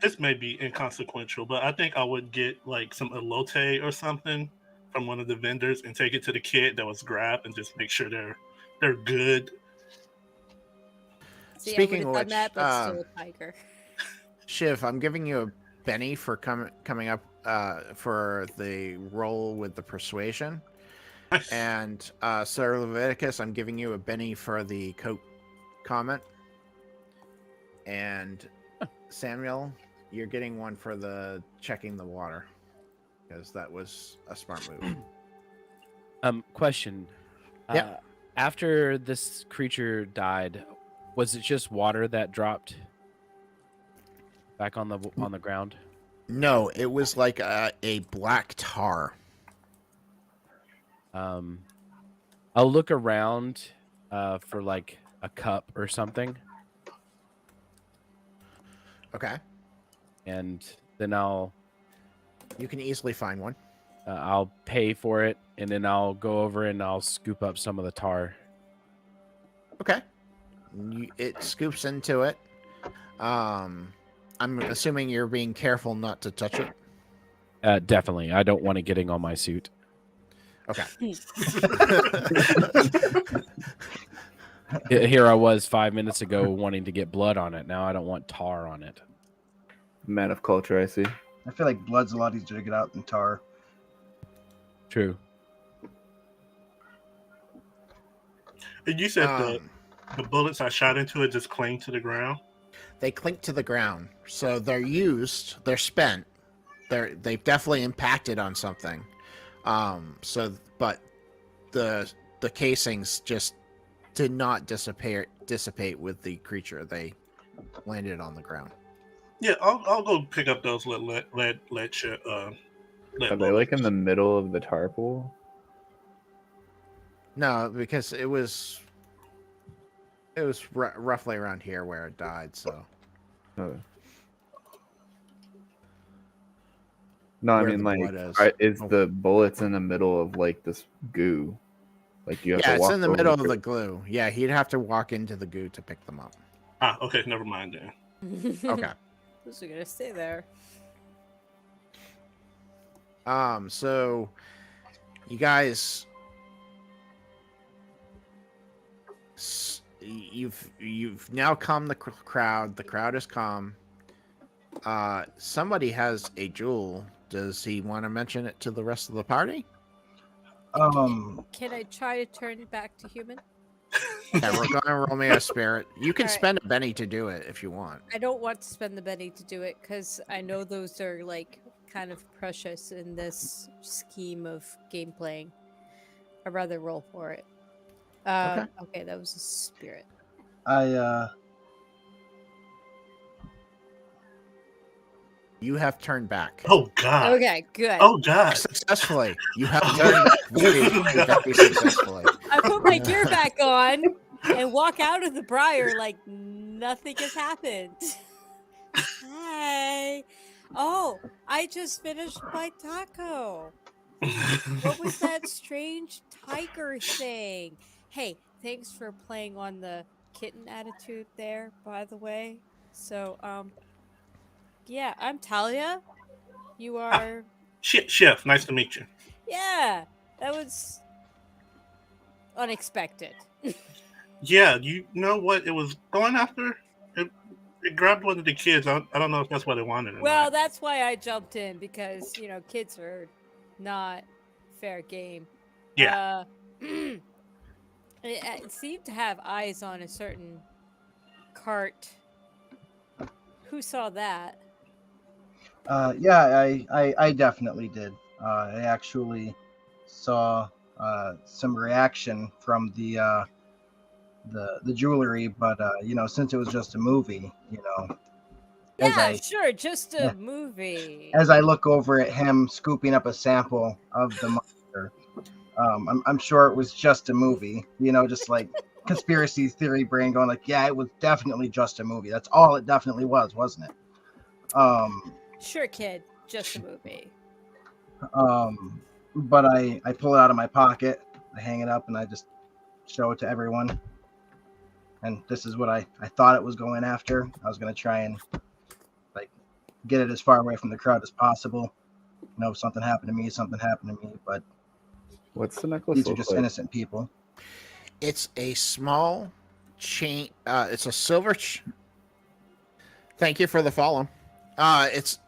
This may be inconsequential, but I think I would get like some elote or something from one of the vendors and take it to the kid that was grabbed and just make sure they're good. See, Speaking I of would have done which, that, but still a tiger. Shiv, I'm giving you a Benny for coming up for the roll with the persuasion. And Sir Leviticus, I'm giving you a Benny for the coat comment. And Samuel, you're getting one for the checking the water. Because that was a smart move. Question. Yep. After this creature died, was it just water that dropped back on the ground? No, it was like a black tar. I'll look around for like a cup or something, Okay. and then You can easily find one. I'll pay for it, and then I'll go over and I'll scoop up some of the tar. Okay. It scoops into it. I'm assuming you're being careful not to touch it. Definitely, I don't want it getting on my suit. Okay. Here I was 5 minutes ago wanting to get blood on it. Now I don't want tar on it. Man of culture, I see. I feel like blood's a lot easier to get out than tar. True. And you said the bullets I shot into it just cling to the ground? They clink to the ground. So they're used, they're spent. They've definitely impacted on something. But the casings just did not dissipate with the creature. They landed on the ground. Yeah, I'll go pick up those lead Are they bullets. like in the middle of the tar pool? No, because it was roughly around here where it died. So No. No, I Where mean the like, blood is. Oh. the bullets in the middle of like this goo? Like you have to yeah, it's walk in the over middle of to the it. glue. Yeah, he'd have to walk into the goo to pick them up. Okay, never mind then. Okay. Those are gonna stay there. So you guys, you've now calmed the crowd. The crowd is calm. Somebody has a jewel. Does he want to mention it to the rest of the party? Can I try to turn it back to human? Yeah, we're gonna roll me a spirit. You can All right. spend a Benny to do it if you want. I don't want to spend the Benny to do it because I know those are like kind of precious in this scheme of game playing. I'd rather roll for it. Okay, that was a spirit. You have turned back Oh God. Okay, good. Oh God. successfully. You have turned very successfully. I put my gear back on and walk out of the briar like nothing has happened. Hi. Oh, I just finished my taco. What was that strange tiger thing? Hey, thanks for playing on the kitten attitude there, by the way. So, yeah, I'm Talia. You are, Chef, nice to meet you. yeah, that was unexpected. Yeah, you know what it was going after? It grabbed one of the kids. I don't know if that's what it wanted or Well, not. that's why I jumped in because, kids are not fair game. Yeah. It seemed to have eyes on a certain cart. Who saw that? Yeah, I definitely did. I actually saw some reaction from the jewelry, but since it was just a movie, as Yeah, I sure, just a movie. as I look over at him scooping up a sample of the monster, I'm sure it was just a movie. Just like conspiracy theory brain going like, yeah, it was definitely just a movie. That's all it definitely was, wasn't it? Sure, kid, just a movie. But I pull it out of my pocket, I hang it up, and I just show it to everyone. And this is what I thought it was going after. I was going to try and get it as far away from the crowd as possible. Something happened to me, but What's the necklace these are look just like? innocent people. It's a small chain. It's a silver. Thank you for the follow. It's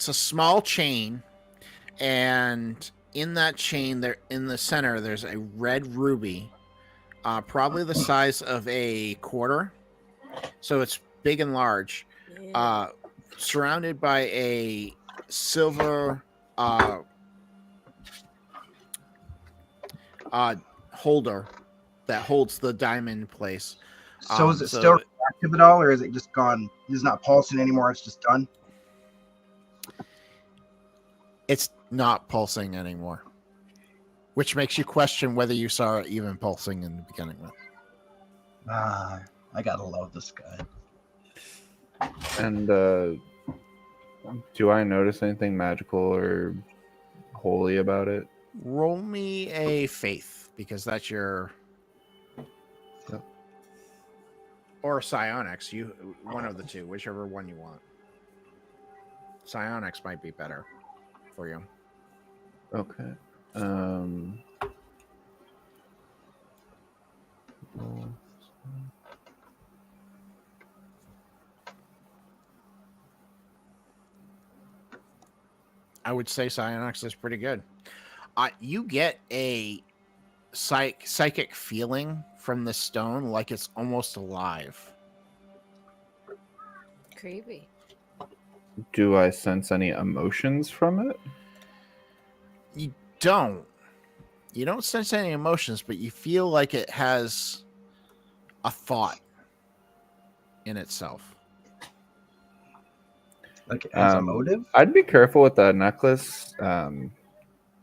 a small chain, and in that chain, there in the center, there's a red ruby, probably the size of a quarter. So it's big and large. Yeah. Surrounded by a silver holder that holds the diamond in place. So is it still reactive at all, or is it just gone? It's not pulsing anymore. It's just done. It's not pulsing anymore, which makes you question whether you saw it even pulsing in the beginning with. I gotta love this guy. And do I notice anything magical or holy about it? Roll me a faith, because that's your... Yep. Or psionics, one of the two, whichever one you want. Psionics might be better for you. Okay. I would say psionics is pretty good. You get a psychic feeling from the stone, like it's almost alive. Creepy. Do I sense any emotions from it? You don't sense any emotions, but you feel like it has a thought in itself. Like as a motive? I'd be careful with that necklace.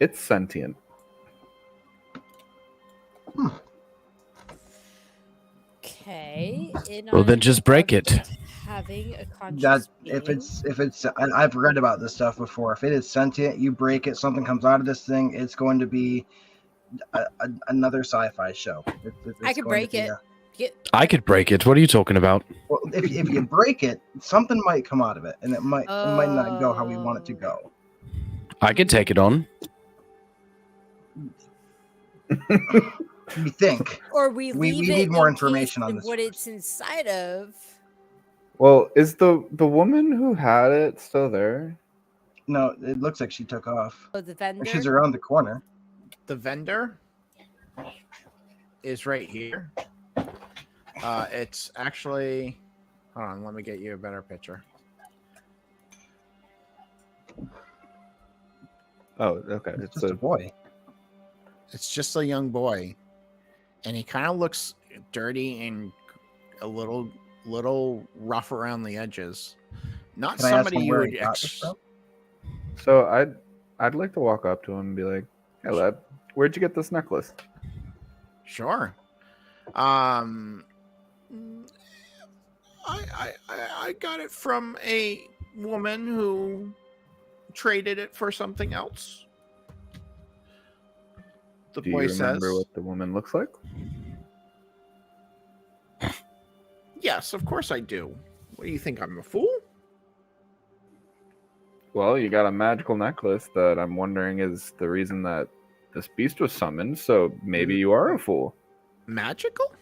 It's sentient. Okay. Well, then just break it. Having a conscious That being. if it's I've read about this stuff before. If it is sentient, you break it, something comes out of this thing. It's going to be another sci-fi show. I could break it. I could break it. What are you talking about? Well, if you break it, something might come out of it, and it might not go how we want it to go. I can take it on. We think. Or we need it more in information case on of this what first. it's inside of. Well, is the woman who had it still there? No, it looks like she took off. Oh, the vendor. She's around the corner. The vendor is right here. It's actually. Hold on, let me get you a better picture. Oh, okay. It's It's just a boy. It's just a young boy, and he kind of looks dirty and a little rough around the edges. Not Can I ask somebody him you where would. he got this from? so I'd like to walk up to him and be like, "Hey, lad, where'd you get this necklace?" Sure. Mm, I got it from a woman who traded it for something else. The Do boy you remember says, what the woman looks like? "Yes, of course I do. What do you think? I'm a fool?" Well, you got a magical necklace that I'm wondering is the reason that this beast was summoned. So maybe you are a fool. Magical?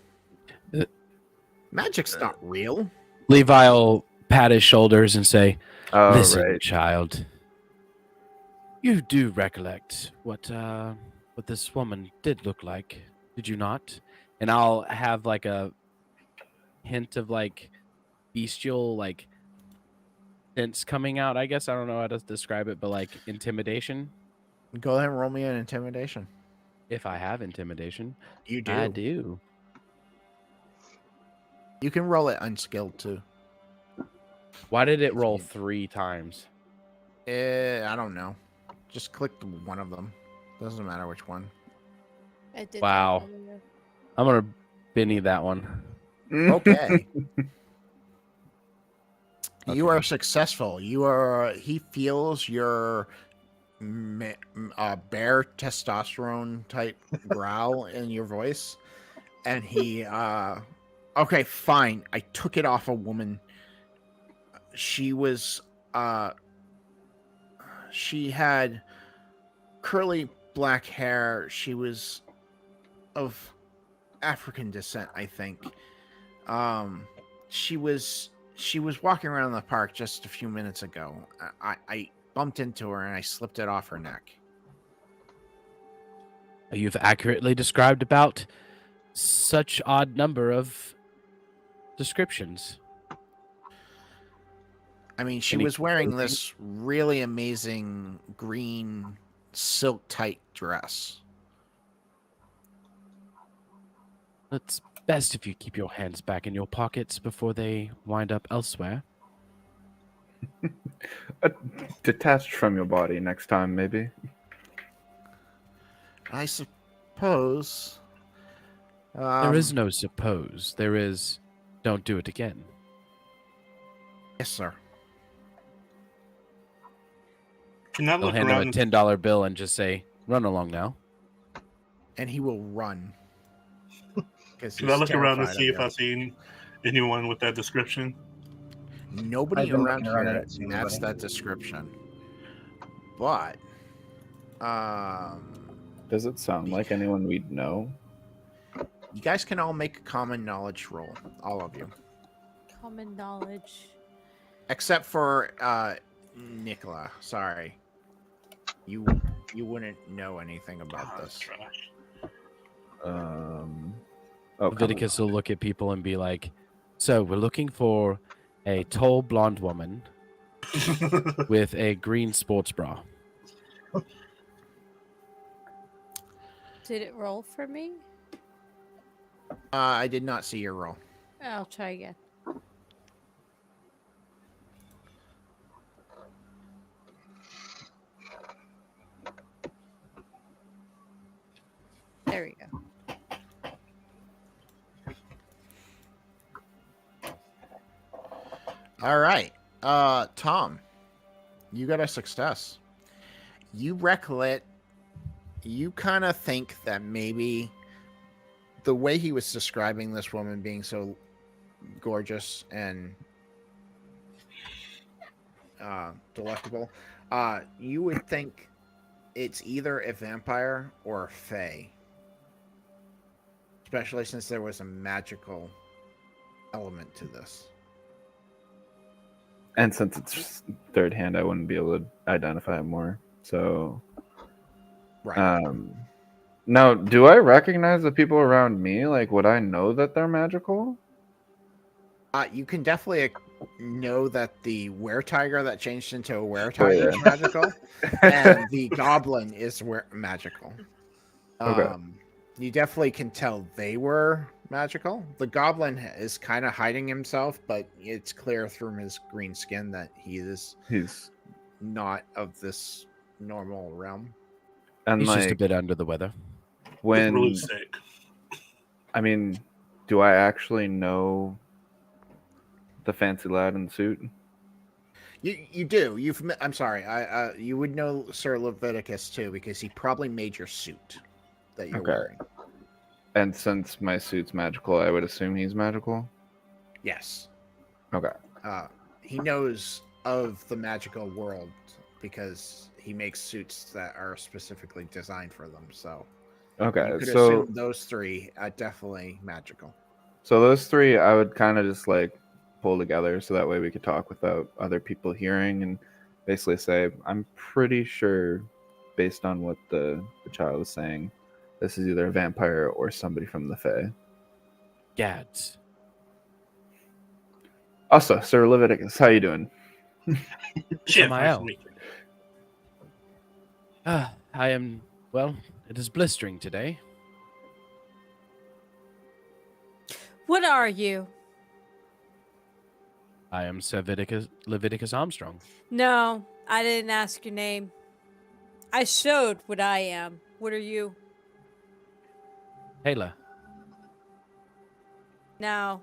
Uh, Magic's not real. Levi will pat his shoulders and say, Oh, "Listen, right. child. You do recollect what this woman did look like, did you not?" And I'll have like a hint of like bestial like sense coming out. I guess I don't know how to describe it, but like intimidation. Go ahead and roll me an intimidation. If I have intimidation, You do. I do. You can roll it unskilled too. Why did it If roll you- 3 times? I don't know. Just click one of them. Doesn't matter which one. I did that Wow. earlier. I'm gonna Benny that one. Okay. You are successful. You are. He feels your bare testosterone type growl in your voice, and he. Okay, fine. I took it off a woman. She was. She had curly black hair. She was of African descent, I think. She was walking around the park just a few minutes ago. I bumped into her and I slipped it off her neck. You've accurately described about such odd number of descriptions. I mean, she Any was wearing clothing? this really amazing green silk tight dress. It's best if you keep your hands back in your pockets before they wind up elsewhere. Detached from your body next time, maybe. I suppose. There is no suppose. There is don't do it again. Yes, sir. Can I They'll look hand him around? a And, $10 bill and just say, "Run along now." And he will run. can I look around and see if I see anyone with that description? Nobody I've been around looking around, I here didn't see matched anybody. that description. But, Does it sound like anyone we'd know? you guys can all make a common knowledge roll, all of you, Common knowledge. except for Nicola. Sorry, you wouldn't know anything about Ah, this. trash. Oh, Leviticus will look at people and be like, "So we're looking for a tall blonde woman with a green sports bra." Did it roll for me? I did not see your roll. I'll try again. There we go. All right, Tom, you got a success. You recollect. You kind of think that maybe the way he was describing this woman being so gorgeous and delectable, you would think it's either a vampire or a fae, especially since there was a magical element to this. And since it's third hand, I wouldn't be able to identify it more. So, Right. now, do I recognize the people around me? Like, would I know that they're magical? You can definitely know that the were-tiger that changed into a Oh, were-tiger is magical, and the goblin is magical. Okay. You definitely can tell they were magical. The goblin is kind of hiding himself, but it's clear through his green skin that he's not of this normal realm. And He's just a like bit under the weather. It's when really sick. I mean, do I actually know the fancy lad in the suit? You do. I'm sorry. You would know Sir Leviticus too because he probably made your suit that you're Okay. wearing. And since my suit's magical, I would assume he's magical. Yes. Okay. He knows of the magical world because he makes suits that are specifically designed for them. So Okay. you could So assume those three are definitely magical. so those three, I would kind of just like pull together so that way we could talk without other people hearing and basically say, I'm pretty sure, based on what the child was saying, this is either a vampire or somebody from the Fae. Gads. Also, Sir Leviticus, how you doing? Shit, Samael. nice to meet you. I am, well, it is blistering today. What are you? I am Sir Leviticus Armstrong. No, I didn't ask your name. I showed what I am. What are you? Taylor. No,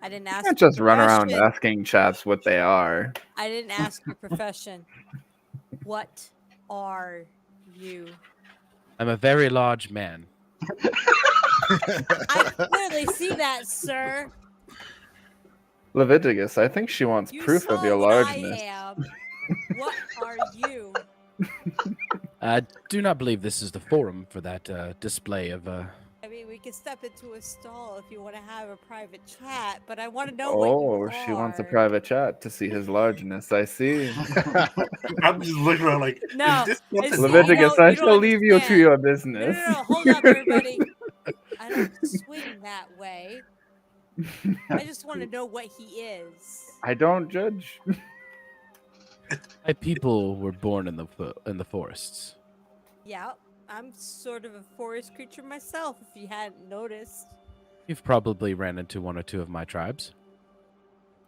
I didn't You ask. can't your just run around profession. asking chaps what they are. I didn't ask your profession. What are you? I'm a very large man. I clearly see that, sir. Leviticus, I think she wants You proof saw of your what largeness. I am. What are you? I do not believe this is the forum for that display of. I mean, we can step into a stall if you want to have a private chat, but I want to know what you Oh, are. she wants a private chat to see his largeness. I see. I'm just looking around like, No, is this it's- something Leviticus, you I don't shall leave you to understand. your No, business. hold up, everybody. I don't swing that way. I just want to know what he is. I don't judge. My people were born in the forests. Yeah, I'm sort of a forest creature myself, if you hadn't noticed. You've probably ran into one or two of my tribes.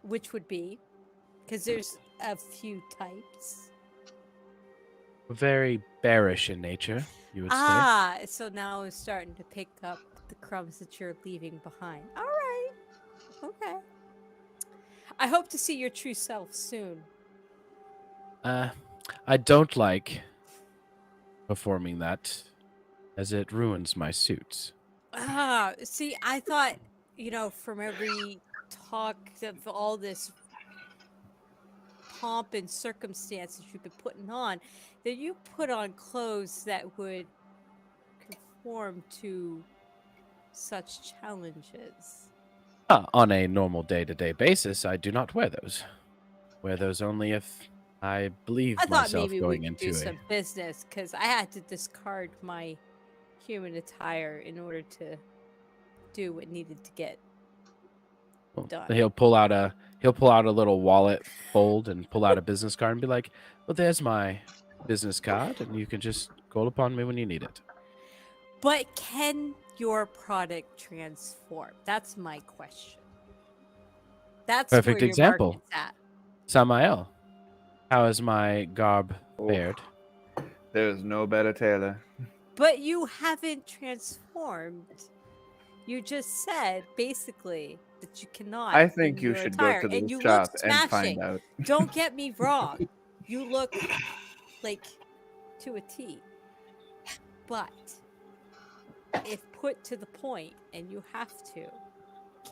Which would be? Because there's a few types. We're very bearish in nature, you would say. Ah, so now I'm starting to pick up the crumbs that you're leaving behind. All right. Okay. I hope to see your true self soon. I don't like performing that, as it ruins my suits. Ah, see, I thought, from every talk of all this pomp and circumstances you've been putting on, that you put on clothes that would conform to such challenges. On a normal day-to-day basis, I do not wear those. Wear those only if I believe I thought myself maybe we going could into do a. some business because I had to discard my human attire in order to do what needed to get Well, done. he'll pull out a little wallet fold and pull out a business card and be like, "Well, there's my business card, and you can just call upon me when you need it." But can your product transform? That's my question. That's Perfect where your example. market's at. Samael, how is my garb fared? There's no better tailor. But you haven't transformed. You just said basically that you cannot. I think in you your should attire, go to and the you shop look and smashing. find out. Don't get me wrong. You look like to a T. But if put to the point, and you have to,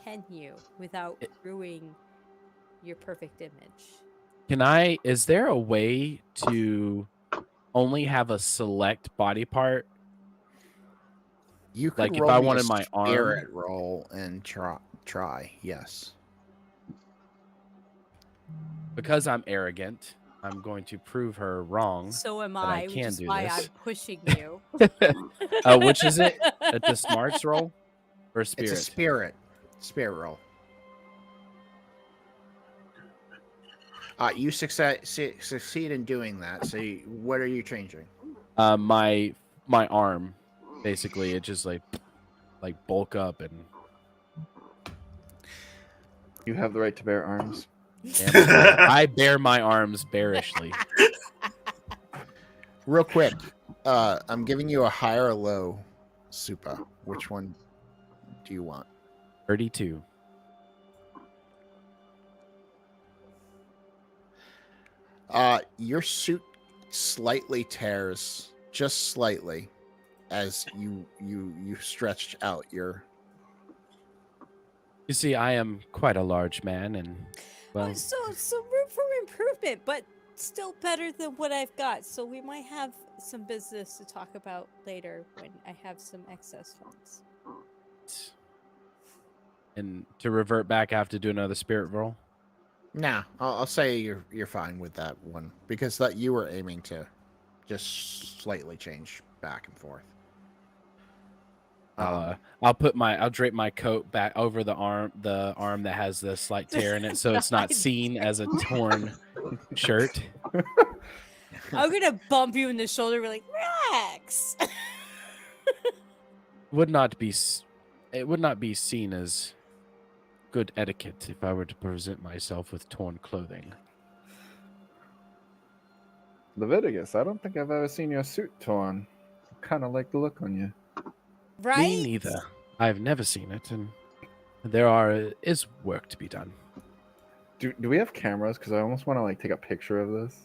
can you without ruining your perfect image? Is there a way to only have a select body part? You could Like, if roll I me a wanted my arm- spirit roll and try. Yes. Because I'm arrogant, I'm going to prove her wrong. So am I I, which can is do why this. I'm pushing you. Which is it? At the smarts roll or spirit? It's a spirit roll. You succeed in doing that. So, what are you changing? My arm, basically, it just like bulk up and You have the right to bear arms. I bear my arms bearishly. Real quick, I'm giving you a high or low, Supa. Which one do you want? 32. Your suit slightly tears, just slightly, as you stretched out your. You see, I am quite a large man, and well, So room for improvement, but still better than what I've got. So we might have some business to talk about later when I have some excess funds. and to revert back, I have to do another spirit roll. Nah, I'll say you're fine with that one because that you were aiming to just slightly change back and forth. I'll drape my coat back over the arm that has the slight tear in it, so it's not seen as a torn shirt. I'm gonna bump you in the shoulder, be like, relax. It would not be seen as good etiquette if I were to present myself with torn clothing. Leviticus, I don't think I've ever seen your suit torn. I kind of like the look on you. Right? Me neither. I've never seen it, and is work to be done. Do we have cameras? Because I almost want to like take a picture of this.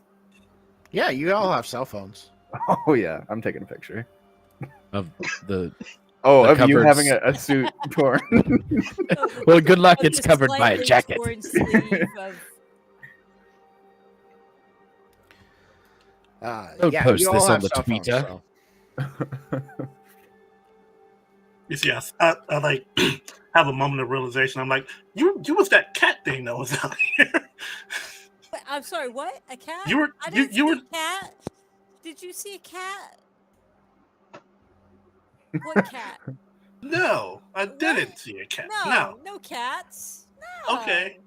Yeah, you all have cell phones. Oh yeah, I'm taking a picture. Of the Oh, The of you cupboards. having a suit torn. well, good luck. Of It's the covered by a slightly jacket. torn sleeve of- Don't Yeah, post you all this on have the cell phones, Twitter. so- You see, I like have a moment of realization. I'm like, you was that cat thing that was out here. Wait, I'm sorry, what? A cat? You were I didn't you were see a cat. Did you see a cat? What cat? no, I didn't see a cat. No cats. No. Okay.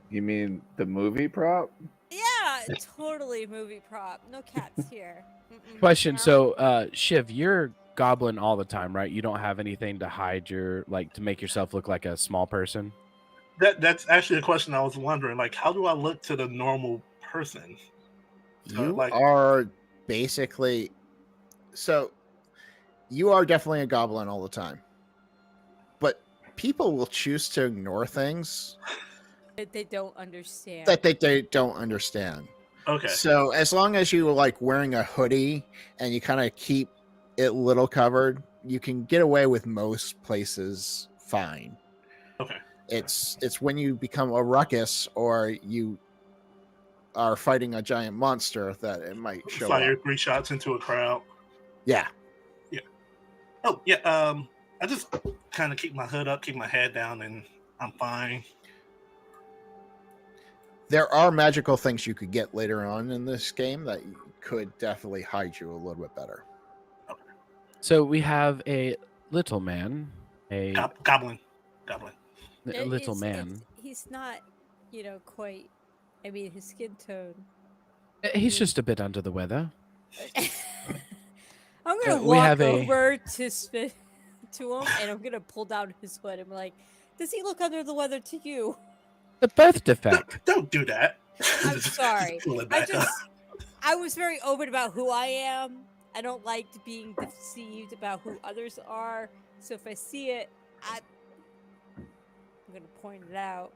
You mean the movie prop? Yeah, totally movie prop. No cats here. Mm-mm. Question. No. So, Shiv, you're goblin all the time, right? You don't have anything to hide your to make yourself look like a small person. That's actually a question I was wondering. Like, how do I look to the normal person? You like- are basically so you are definitely a goblin all the time. But people will choose to ignore things That they don't understand. that they don't understand. Okay. So as long as you like wearing a hoodie and you kind of keep it little covered, you can get away with most places fine. Okay. It's when you become a ruckus or you are fighting a giant monster that it might show Fire up. 3 shots into a crowd. Yeah. Oh yeah. I just kind of keep my hood up, keep my head down, and I'm fine. There are magical things you could get later on in this game that could definitely hide you a little bit better. So we have a little man, Goblin. a little man. He's not, quite. I mean, his skin tone. He's just a bit under the weather. I'm gonna we walk have over to him, and I'm gonna pull down his hood. I'm like, "Does he look under the weather to you?" The birth defect. Don't do that. I'm sorry. Pull it back up. I was very open about who I am. I don't like being deceived about who others are. So if I see it, I'm gonna point it out.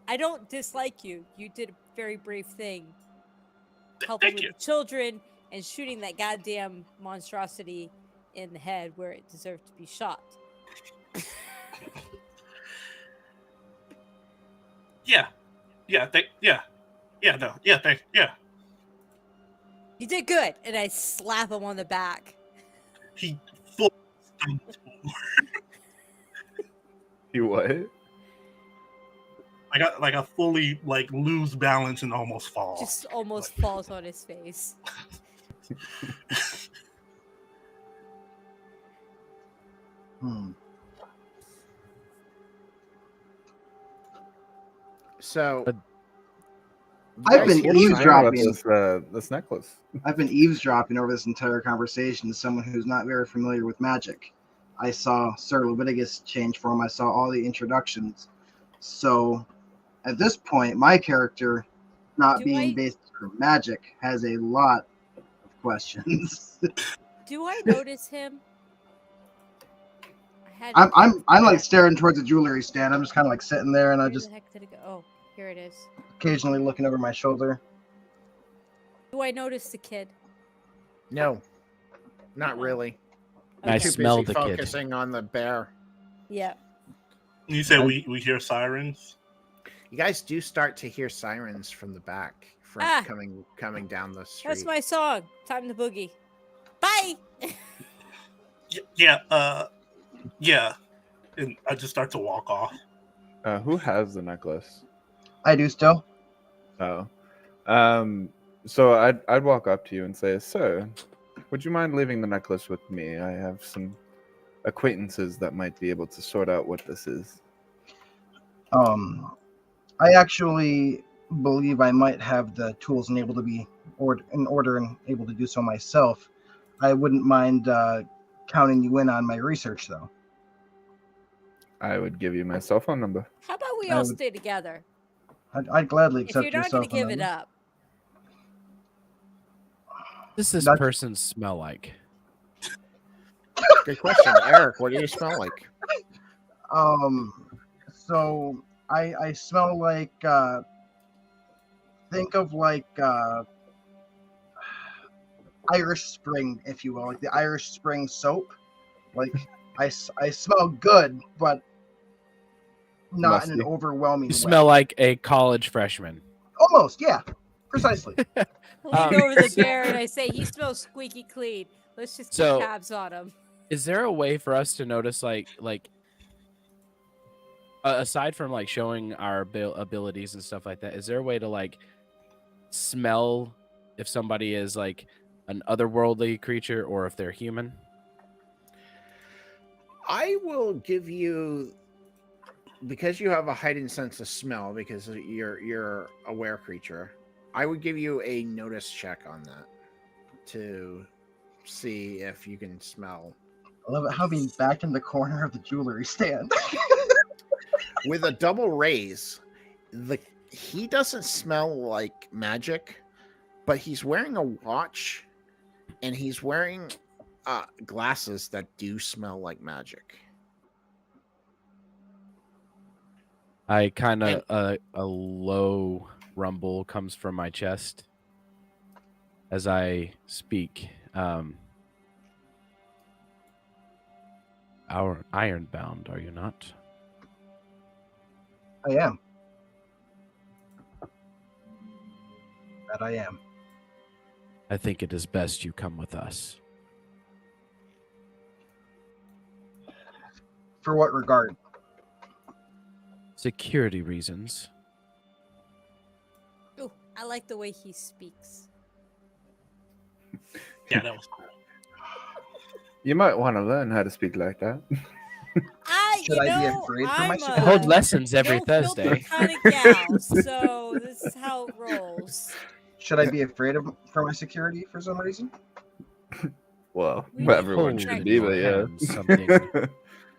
I don't dislike you. You did a very brave thing, helping Thank with you. the children and shooting that goddamn monstrosity in the head where it deserved to be shot. Yeah. You did good, and I slap him on the back. He full. You what? I fully lose balance and almost fall. Just almost falls on his face. So But- you I've guys been hear About eavesdropping. this necklace. I've been eavesdropping over this entire conversation as someone who's not very familiar with magic. I saw Sir Leviticus change form. I saw all the introductions. So at this point, my character, not Do being I- based on magic, has a lot of questions. Do I notice him? I had I'm like staring towards the jewelry stand. I'm just kind of like sitting there, and I Where just the heck did it go? Oh, here it is. occasionally looking over my shoulder. Do I notice the kid? No, not really. I Too smell busy the kid. focusing on the bear. Yeah. You said we hear sirens. You guys do start to hear sirens from the back, from Ah. coming down the street. That's my song. Time to boogie. Bye. Yeah. Yeah. And I just start to walk off. Who has the necklace? I do still. Oh. So I'd walk up to you and say, "Sir, would you mind leaving the necklace with me? I have some acquaintances that might be able to sort out what this is." I actually believe I might have the tools and able to be in order and able to do so myself. I wouldn't mind counting you in on my research, though. I would give you my cell phone number. How about we I all would- stay together? I'd gladly If accept you're your not cell going to phone give it number. up, What does this That's- person smell like? Good question, Eric. What do you smell like? So I smell like think of like Irish Spring, if you will, like the Irish Spring soap. Like I smell good, but not in an Musty. overwhelming You way. smell like a college freshman. Almost, yeah, precisely. I Um, lean over the bear and I say, he smells squeaky clean. Let's just keep So- tabs on him. Is there a way for us to notice, like aside from like showing our abilities and stuff like that, is there a way to like smell if somebody is like an otherworldly creature or if they're human? I will give you, because you have a heightened sense of smell, because you're a were creature. I would give you a notice check on that to see if you can smell. I love it how being back in the corner of the jewelry stand. With a double raise, he doesn't smell like magic, but he's wearing a watch and he's wearing glasses that do smell like magic. I kind of a low rumble comes from my chest as I speak. Our ironbound, are you not? I am. That I am. I think it is best you come with us. For what regard? Security reasons. Ooh, I like the way he speaks. Yeah, that was cool. You might want to learn how to speak like that. Should I be afraid for my I security? hold lessons every no Thursday. kind of gal, so this is how it rolls. Should I be afraid for my security for some reason? Well, We but might everyone hold should in be, your but yeah. hands something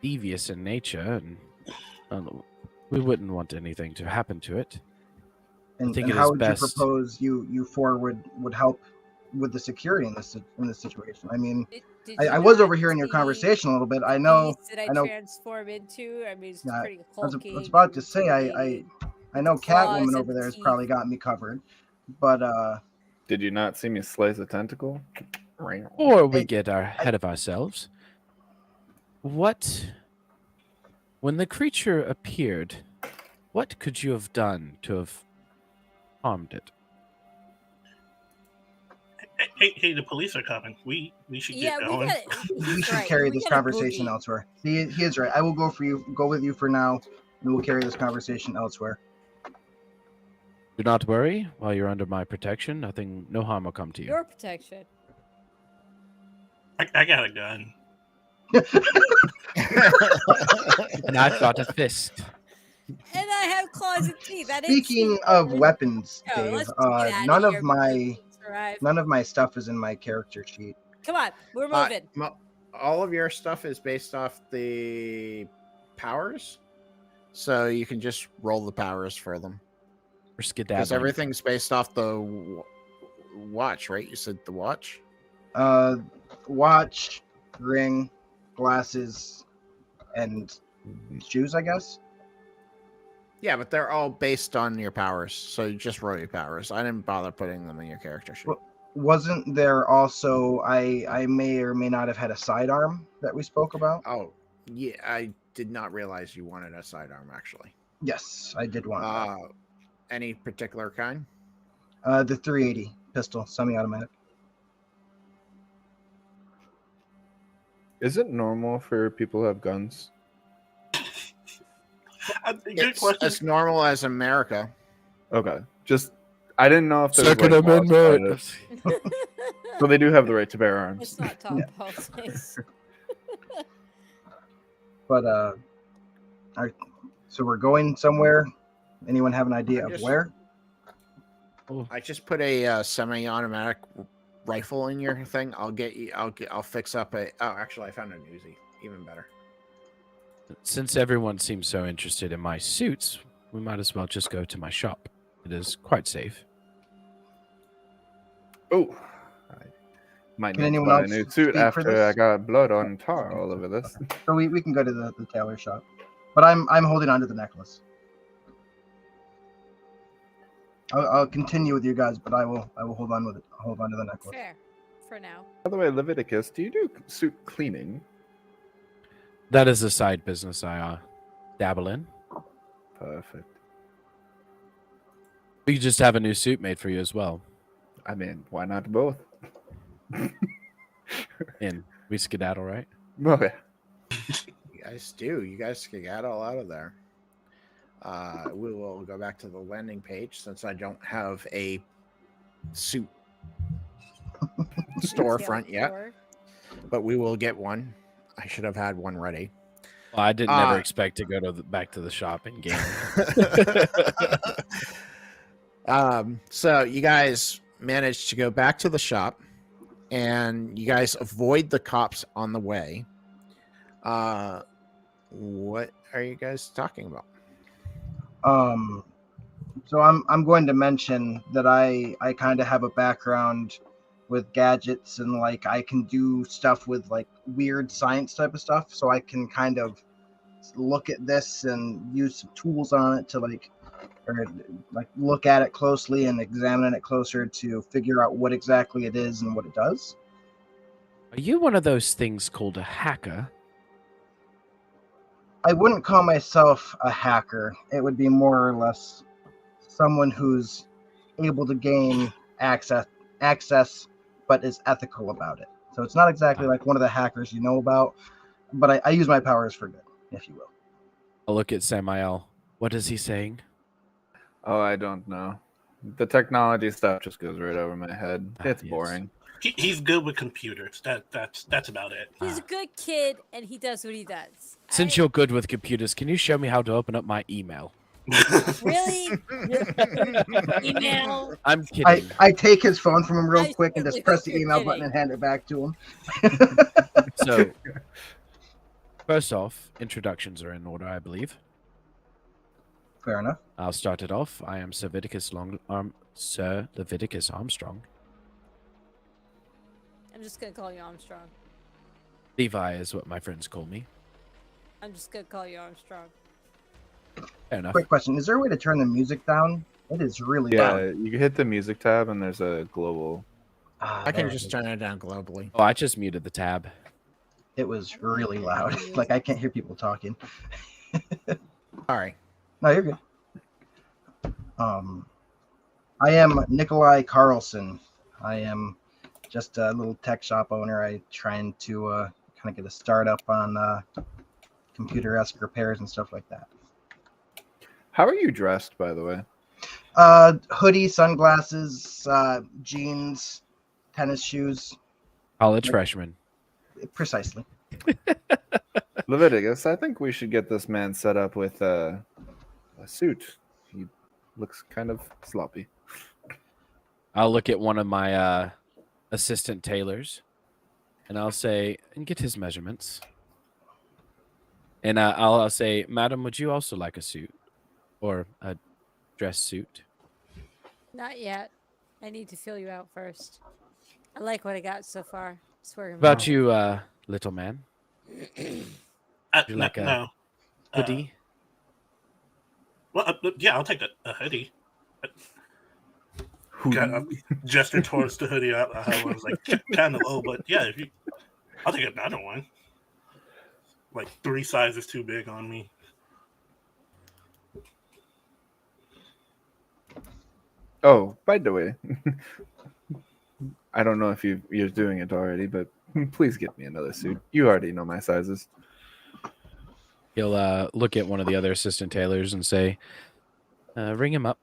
devious in nature, and we wouldn't want anything to happen to it. And, think and it how is would best- you propose you four would help with the security in this situation? I mean, Did I you was not overhearing your see conversation a little bit. I know. beast that I know. transform into? I mean, it's Yeah, pretty I was hulking. about to say intimidating. I know Claws Catwoman and over there has teeth. probably got me covered, but Did you not see me slice a tentacle? Or we Hey, get ahead of ourselves. When the creature appeared, what could you have done to have harmed it? Hey, the police are coming. We should Yeah, get we going. got. we should carry this conversation elsewhere. He is right. I will go with you for now, and we'll carry this conversation elsewhere. Do not worry. While you're under my protection, no harm will come to you. Your protection. I got a gun. And I've got a fist. And I I have claws and teeth. I didn't Speaking choose of those. weapons, No, Dave, let's just get out none of of here before my things arrive. none of my stuff is in my character sheet. Come on, we're moving. All of your stuff is based off the powers, so you can just roll the powers for them. We're Because skedaddling. everything's based off the watch, right? You said the watch? Watch, ring, glasses, and shoes, I guess. Yeah, but they're all based on your powers, so you just roll your powers. I didn't bother putting them in your character sheet. Well, wasn't there also I may or may not have had a sidearm that we spoke about? Oh, yeah, I did not realize you wanted a sidearm, actually. Yes, I did want that. Any particular kind? The 380 pistol, semi-automatic. Is it normal for people who have guns? Good question. As normal as America. Okay, just I didn't know if there was Second like, laws Amendment. about it. So they do have the right to bear arms. Let's not talk politics. But so we're going somewhere. Anyone have an idea I'm of just- where? I just put a semi-automatic rifle in your thing. I'll fix up a. Oh, actually, I found an Uzi. Even better. Since everyone seems so interested in my suits, we might as well just go to my shop. It is quite safe. Oh, I might Can need to anyone buy a else new speak suit for after this? I got blood on tar all over this. So we can go to the tailor shop. But I'm holding on to the necklace. I'll continue with you guys, but I will hold on with it. I'll hold on to the necklace. Fair, for now. By the way, Leviticus, do you do suit cleaning? That is a side business I dabble in. Perfect. We just have a new suit made for you as well. I mean, why not both? And we skedaddle, right? Okay. You guys do. You guys can get all out of there. We will go back to the landing page since I don't have a suit storefront yet, Or- but we will get one. I should have had one ready. Well, I didn't never expect to go to back to the shop and game. So you guys managed to go back to the shop, and you guys avoid the cops on the way. What are you guys talking about? So I'm going to mention that I kind of have a background with gadgets and like I can do stuff with like weird science type of stuff, so I can kind of look at this and use some tools on it to like look at it closely and examine it closer to figure out what exactly it is and what it does. Are you one of those things called a hacker? I wouldn't call myself a hacker. It would be more or less someone who's able to gain access, but is ethical about it. So it's not exactly like one of the hackers you know about, but I use my powers for good, if you will. I'll look at Samael. What is he saying? Oh, I don't know. The technology stuff just goes right over my head. It's Yes. boring. He's good with computers. That's about it. He's a good kid, and he does what he does. Since you're good with computers, can you show me how to open up my email? Really? Email? I'm kidding. I take his phone from him real I quick and certainly just press think the you're email button kidding. and hand it back to him. So, first off, introductions are in order, I believe. Fair enough. I'll start it off. I am Sir Leviticus Armstrong. I'm just gonna call you Armstrong. Levi is what my friends call me. I'm just gonna call you Armstrong. Fair enough. Quick question: is there a way to turn the music down? It is really Yeah, loud. you can hit the music tab and there's a global. Ah, I can there just it is. turn it down globally. Oh, I just muted the tab. It was really loud. Like I can't hear people talking. All right. No, you're good. I am Nikolai Carlson. I am just a little tech shop owner. I trying to kind of get a startup on computer-esque repairs and stuff like that. How are you dressed, by the way? Hoodie, sunglasses, jeans, tennis shoes. College freshman. Precisely. Leviticus, I think we should get this man set up with a suit. He looks kind of sloppy. I'll look at one of my assistant tailors, and I'll say, and get his measurements. And I'll say, Madam, would you also like a suit or a dress suit? Not yet. I need to fill you out first. I like what I got so far. Swear to About God. you, little man? you like a- no. Hoodie? Well, yeah, I'll take a hoodie. Gesture towards the hoodie. I was like kind of low, but yeah, I'll take another one. Like 3 sizes too big on me. Oh, by the way, I don't know if you're doing it already, but please get me another suit. You already know my sizes. He'll look at one of the other assistant tailors and say, ring him up.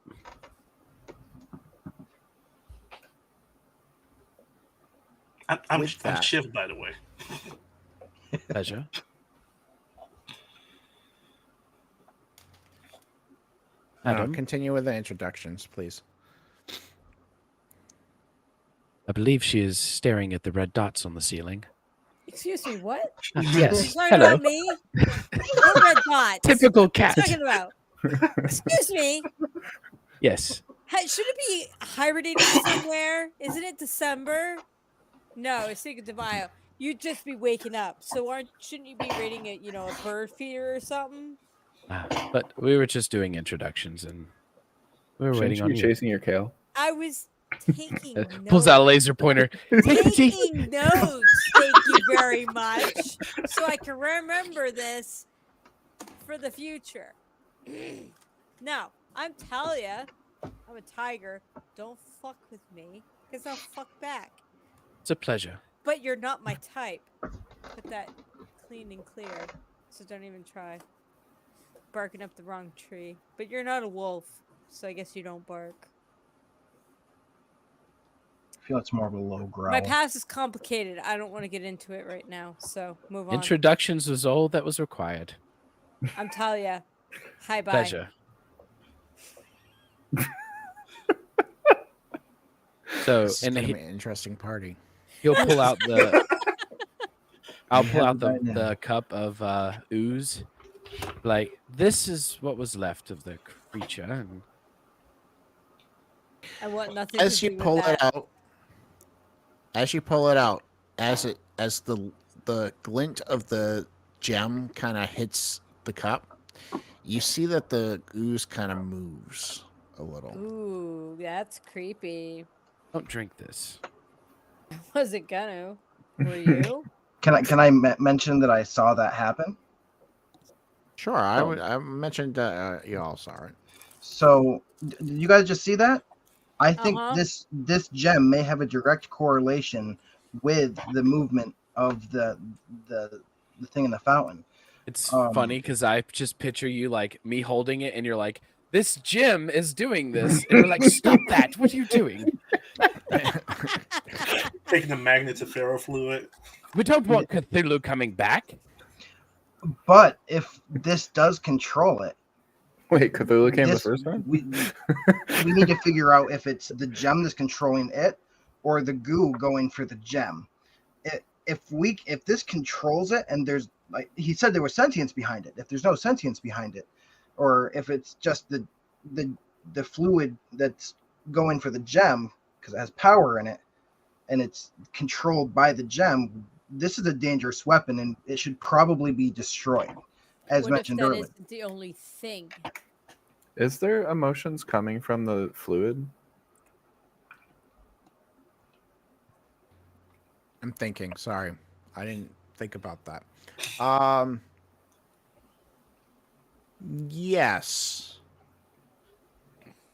I'm With that- Shiv, by the way. Pleasure. Adam, Continue with the introductions, please. I believe she is staring at the red dots on the ceiling. Excuse me, what? Yes. You talking Hello. about me? What red dots? Typical What cat. are you talking about? Excuse me. Yes. Should it be hibernating somewhere? Isn't it December? No, it's Cinco de Mayo. You'd just be waking up. So shouldn't you be rating it, a bird feeder or something? But we were just doing introductions and we were Shouldn't waiting you on be you. chasing your kale? I was taking notes. Pulls out a laser pointer. Take the tea. Taking notes. Thank you very much. So I can remember this for the future. No, I'm telling ya, I'm a tiger. Don't fuck with me, because I'll fuck back. It's a pleasure. But you're not my type. Put that clean and clear. So don't even try. Barking up the wrong tree. But you're not a wolf, so I guess you don't bark. I feel it's more of a low growl. My past is complicated. I don't want to get into it right now, so move on. Introductions was all that was required. I'm Talia. Hi, bye. Pleasure. So, This is and gonna he, be an interesting party. he'll pull out the. I'll pull out haven't done the cup of ooze. Like, this is what was left of the creature. And I want nothing As to you do with pull that. it out, as the glint of the gem kind of hits the cup, you see that the ooze kind of moves a little. Ooh, that's creepy. don't drink this. Was it gonna? Were you? Can I mention that I saw that happen? Sure, I mentioned you all saw it. So, did you guys just see that? I think Uh-huh. this gem may have a direct correlation with the movement of the thing in the fountain. It's funny because I just picture you like me holding it, and you're like, "This gym is doing this," and you're like, "Stop that! What are you doing? Taking the magnets of ferrofluid. We don't want Cthulhu coming back." But if this does control it, Wait, Cthulhu came the this- first time? we need to figure out if it's the gem that's controlling it or the goo going for the gem. If this controls it, and there's, like he said, there was sentience behind it. If there's no sentience behind it, or if it's just the fluid that's going for the gem because it has power in it, and it's controlled by the gem, this is a dangerous weapon, and it should probably be destroyed, as What mentioned if that earlier. isn't the only thing? Is there emotions coming from the fluid? I'm thinking. Sorry, I didn't think about that. Yes.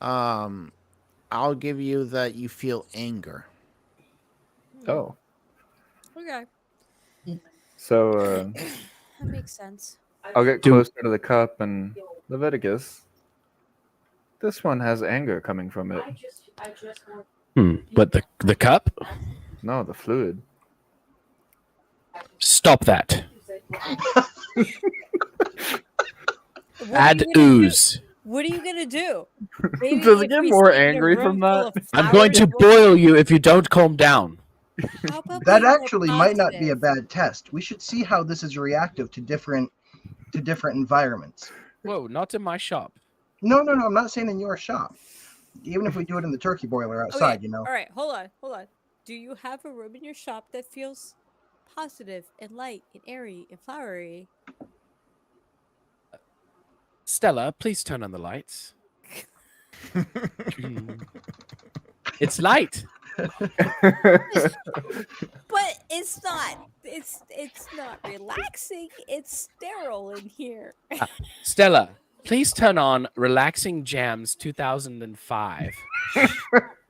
I'll give you that you feel anger. Oh, Okay, so that makes sense. I'll get closer to the cup and Leviticus. This one has anger coming from it. But the cup? No, the fluid. Stop that. What are Add you gonna do? ooze. What are you gonna do? Maybe Does it if get we more sit in a angry room from full that? of I'm going to flowers, boil you if you don't calm down. how about That being more actually might not be a positive? bad test. We should see how this is reactive to different environments. Whoa, not in my shop. No, I'm not saying in your shop. Even if we do it in the turkey boiler outside, Okay, all right, hold on. Do you have a room in your shop that feels positive and light and airy and flowery? Stella, please turn on the lights. It's light. But it's not. It's not relaxing. It's sterile in here. Stella, please turn on Relaxing Jams 2005.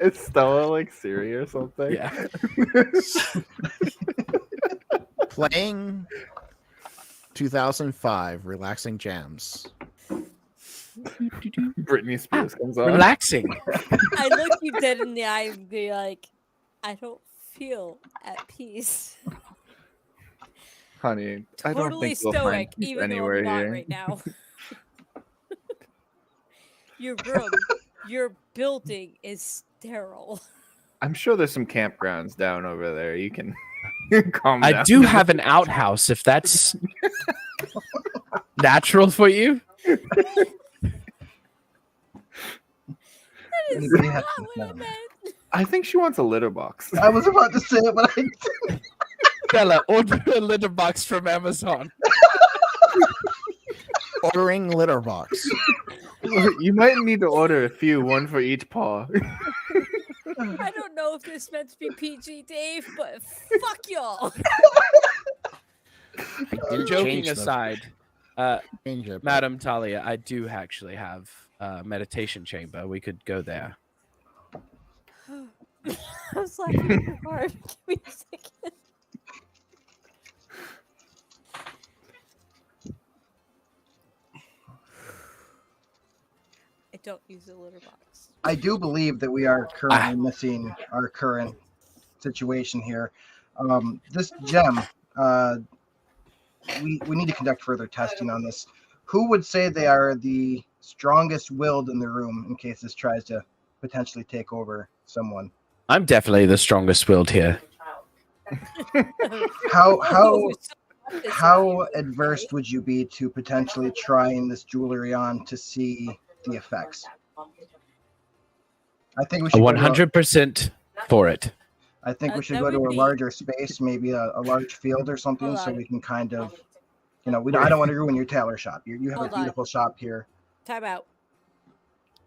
Is Stella like Siri or something? Yeah. Playing 2005 relaxing jams. Britney Spears comes on. Relaxing. I look you dead in the eye and be like, I don't feel at peace. Honey, I don't Totally think you'll find stoic, peace even though anywhere I'm not here. right now. Your room, your building is sterile. I'm sure there's some campgrounds down over there. You can calm I down. do have an outhouse if that's natural for you. That is Anybody have not some what I fun? meant. I think she wants a litter box. I was about to say it, but I Stella, order a litter box from Amazon. Ordering litter box. You might need to order a few, one for each paw. I don't know if this meant to be PG, Dave, but fuck y'all. Didn't Joking change the- aside, change it, but- Madam Talia, I do actually have a meditation chamber. We could go there. I was laughing too hard. Give me a second. I don't use a litter box. I do believe that we are currently missing our current situation here. This gem, we need to conduct further testing on this. Who would say they are the strongest willed in the room in case this tries to potentially take over someone? I'm definitely the strongest willed here. How Oh, so this how way, adverse okay. would you be to potentially trying this jewelry on to see the effects? I think we should. 100% for it. I think we should That go to would a be- larger space, maybe a large field or something, Hold so on. we can kind of, I don't want to ruin your tailor shop. You have Hold a on. beautiful shop here. Time out.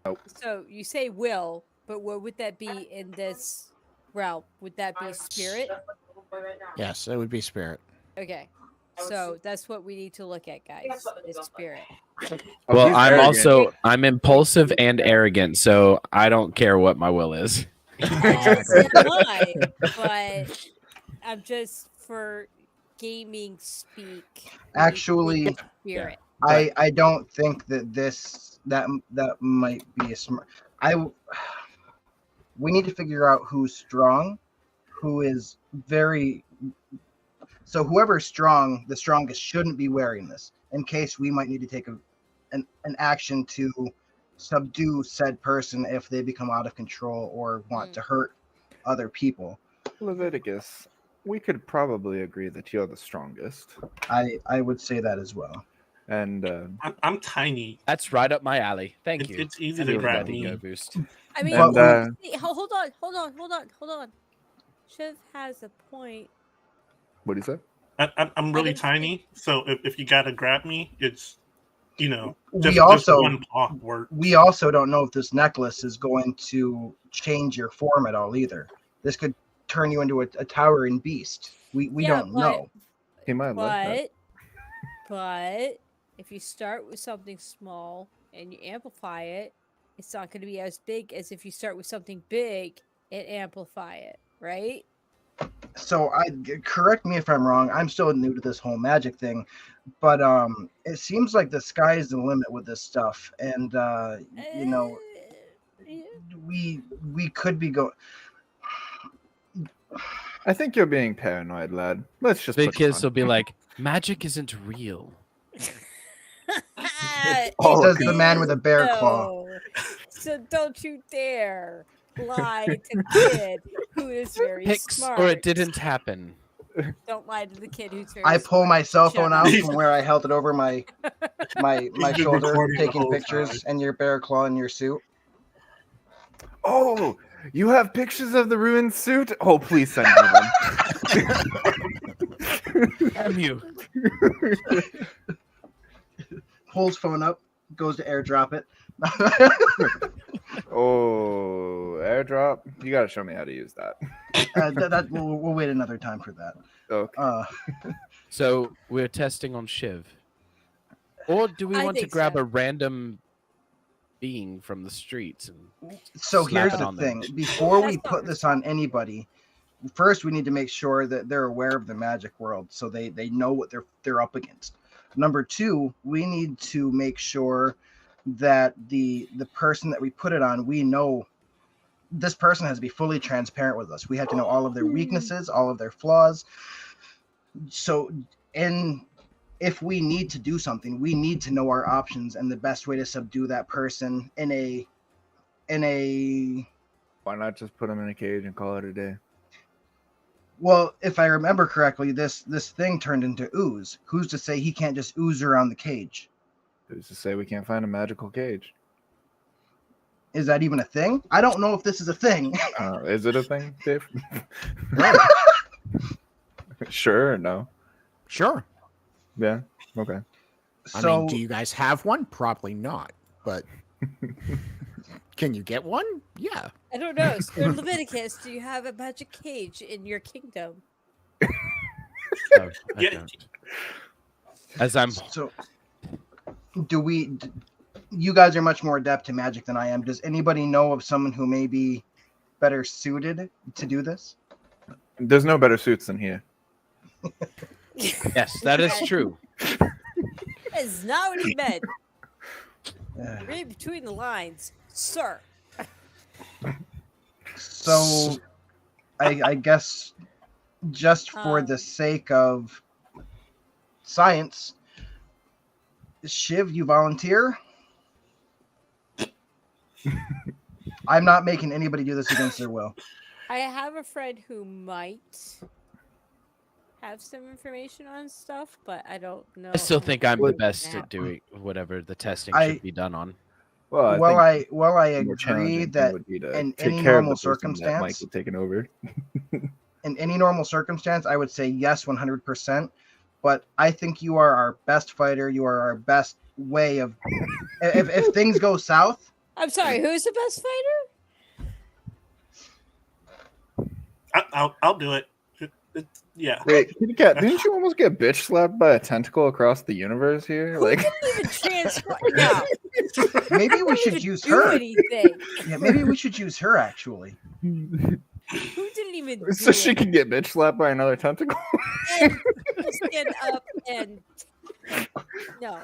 Nope. So you say will, but what would that be in this realm? Would that be spirit? Yes, it would be spirit. Okay. So that's what we need to look at, guys. Is spirit. Well, he's I'm arrogant. I'm impulsive and arrogant, so I don't care what my will is. So am I, but I'm just for gaming speak. we need to Actually, look at spirit. I don't think that that might be a smart. We need to figure out who's strong, who is very. So whoever's strong, the strongest, shouldn't be wearing this. In case we might need to take an action to subdue said person if they become out of control or want to hurt other people. Leviticus, we could probably agree that you're the strongest. I would say that as well. And I'm tiny. That's right up my alley. Thank you. It's easy I to feel grab the me. ego boost. I mean, And, hold on. Shiv has a point. what do you say? I'm really didn't tiny, so if you gotta grab me, it's just, We also one paw work. we also don't know if this necklace is going to change your form at all either. This could turn you into a towering beast. We Yeah, don't but- know. He might like that. But if you start with something small and you amplify it, it's not going to be as big as if you start with something big and amplify it, right? So correct me if I'm wrong. I'm still new to this whole magic thing, but it seems like the sky is the limit with this stuff, and Yeah. we could be going. I think you're being paranoid, lad. Let's just Big push kids on. will be like, magic isn't real. All Says the man with a bear claw. No. So don't you dare lie to the kid who is very Pics smart. or it didn't happen. Don't lie to the kid who's very I smart. pull my cell phone Shut out up. from where I held it over my been shoulder, recording the taking whole pictures, and your bear claw in your suit. Oh, you have pictures of the ruined suit? Oh, please send me them. Damn you. Pulls phone up, goes to airdrop it. Oh, airdrop. You gotta show me how to use that. We'll wait another time for that. Okay. So we're testing on Shiv. Or do we I want to think grab so. a random being from the streets? And So Slap here's it the on them. thing: before we That's not put this on anybody, first we need to make sure that they're aware of the magic world, so they know what they're up against. Number two, we need to make sure that the person that we put it on, we know this person has to be fully transparent with us. We have to know all of their weaknesses, all of their flaws. So, and if we need to do something, we need to know our options and the best way to subdue that person in a Why not just put him in a cage and call it a day? well, if I remember correctly, this thing turned into ooze. Who's to say he can't just ooze around the cage? Who's to say we can't find a magical cage? Is that even a thing? I don't know if this is a thing. Is it a thing, Dave? Sure or no? Sure. Yeah. Okay. I So mean, do you guys have one? Probably not. But can you get one? Yeah. I don't know. Sir Leviticus, do you have a magic cage in your kingdom? I Yeah. don't. As I'm so you guys are much more adept to magic than I am. Does anybody know of someone who may be better suited to do this? There's no better suits than here. yes, that is true. That is not what he meant. Uh, Read between the lines, sir. So I guess just for the sake of science, Shiv, you volunteer? I'm not making anybody do this against their will. I have a friend who might have some information on stuff, but I don't know. I still think I'm the Would- best Yeah. at doing whatever the testing I- should be done on. Well, I Well, think I the more agree challenging thing that would be to in take any care of normal the person that Mike circumstance, was taking over. in any normal circumstance, I would say yes, 100%. But I think you are our best fighter. You are our best way of. If things go south, I'm sorry, who's the best fighter? I'll do it. Yeah. Wait, Kitty Cat, didn't you almost get bitch slapped by a tentacle across the universe here? Who Like, didn't even transfer? No, maybe we who should didn't use do her. anything. Yeah, maybe we should use her actually. Who didn't even do so she it? can get bitch slapped by another tentacle? And stand up and no.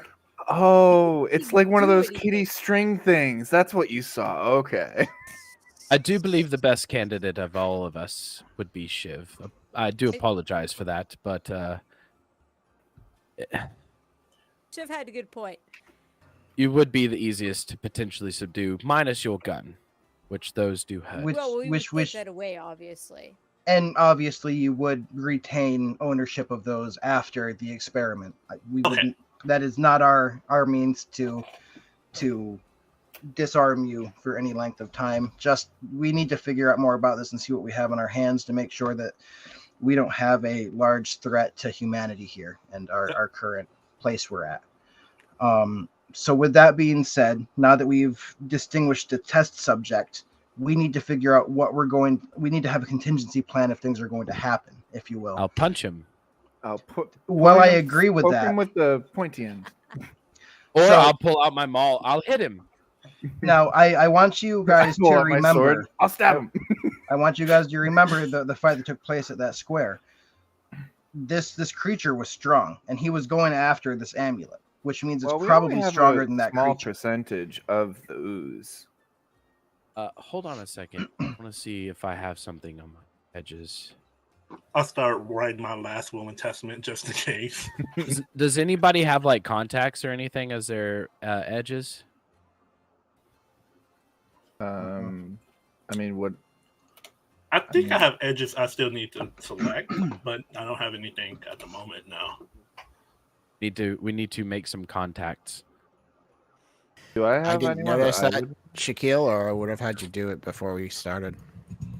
Oh, it's like one of do those anything. kitty string things. That's what you saw. Okay. I do believe the best candidate of all of us would be Shiv. I do apologize for that, but Shiv had a good point. you would be the easiest to potentially subdue, minus your gun, which those do hurt. Well, we would take which that away, obviously. and obviously you would retain ownership of those after the experiment. We Okay. wouldn't. That is not our means to disarm you for any length of time. Just we need to figure out more about this and see what we have in our hands to make sure that we don't have a large threat to humanity here and our current place we're at. So with that being said, now that we've distinguished the test subject, we need to figure out we need to have a contingency plan if things are going to happen, if you will. I'll punch him, I'll put. Well, I point him- agree with poke that. him with the pointy end. or So- I'll pull out my maul. I'll hit him. Now, I want you guys Pull to out my remember. sword. I'll stab him. I want you guys to remember the fight that took place at that square. This creature was strong, and he was going after this amulet, which means it's Well, we probably only have stronger a than that small creature. percentage of the ooze. Hold on a second. I want to see if I have something on my edges. I'll start writing my last will and testament just in case. Does anybody have like contacts or anything as their edges? I mean, what? I think I have edges I still need to select, but I don't have anything at the moment now. We need to make some contacts. Do I I have didn't anyone notice I that, would- Shaquille, or I would have had you do it before we started.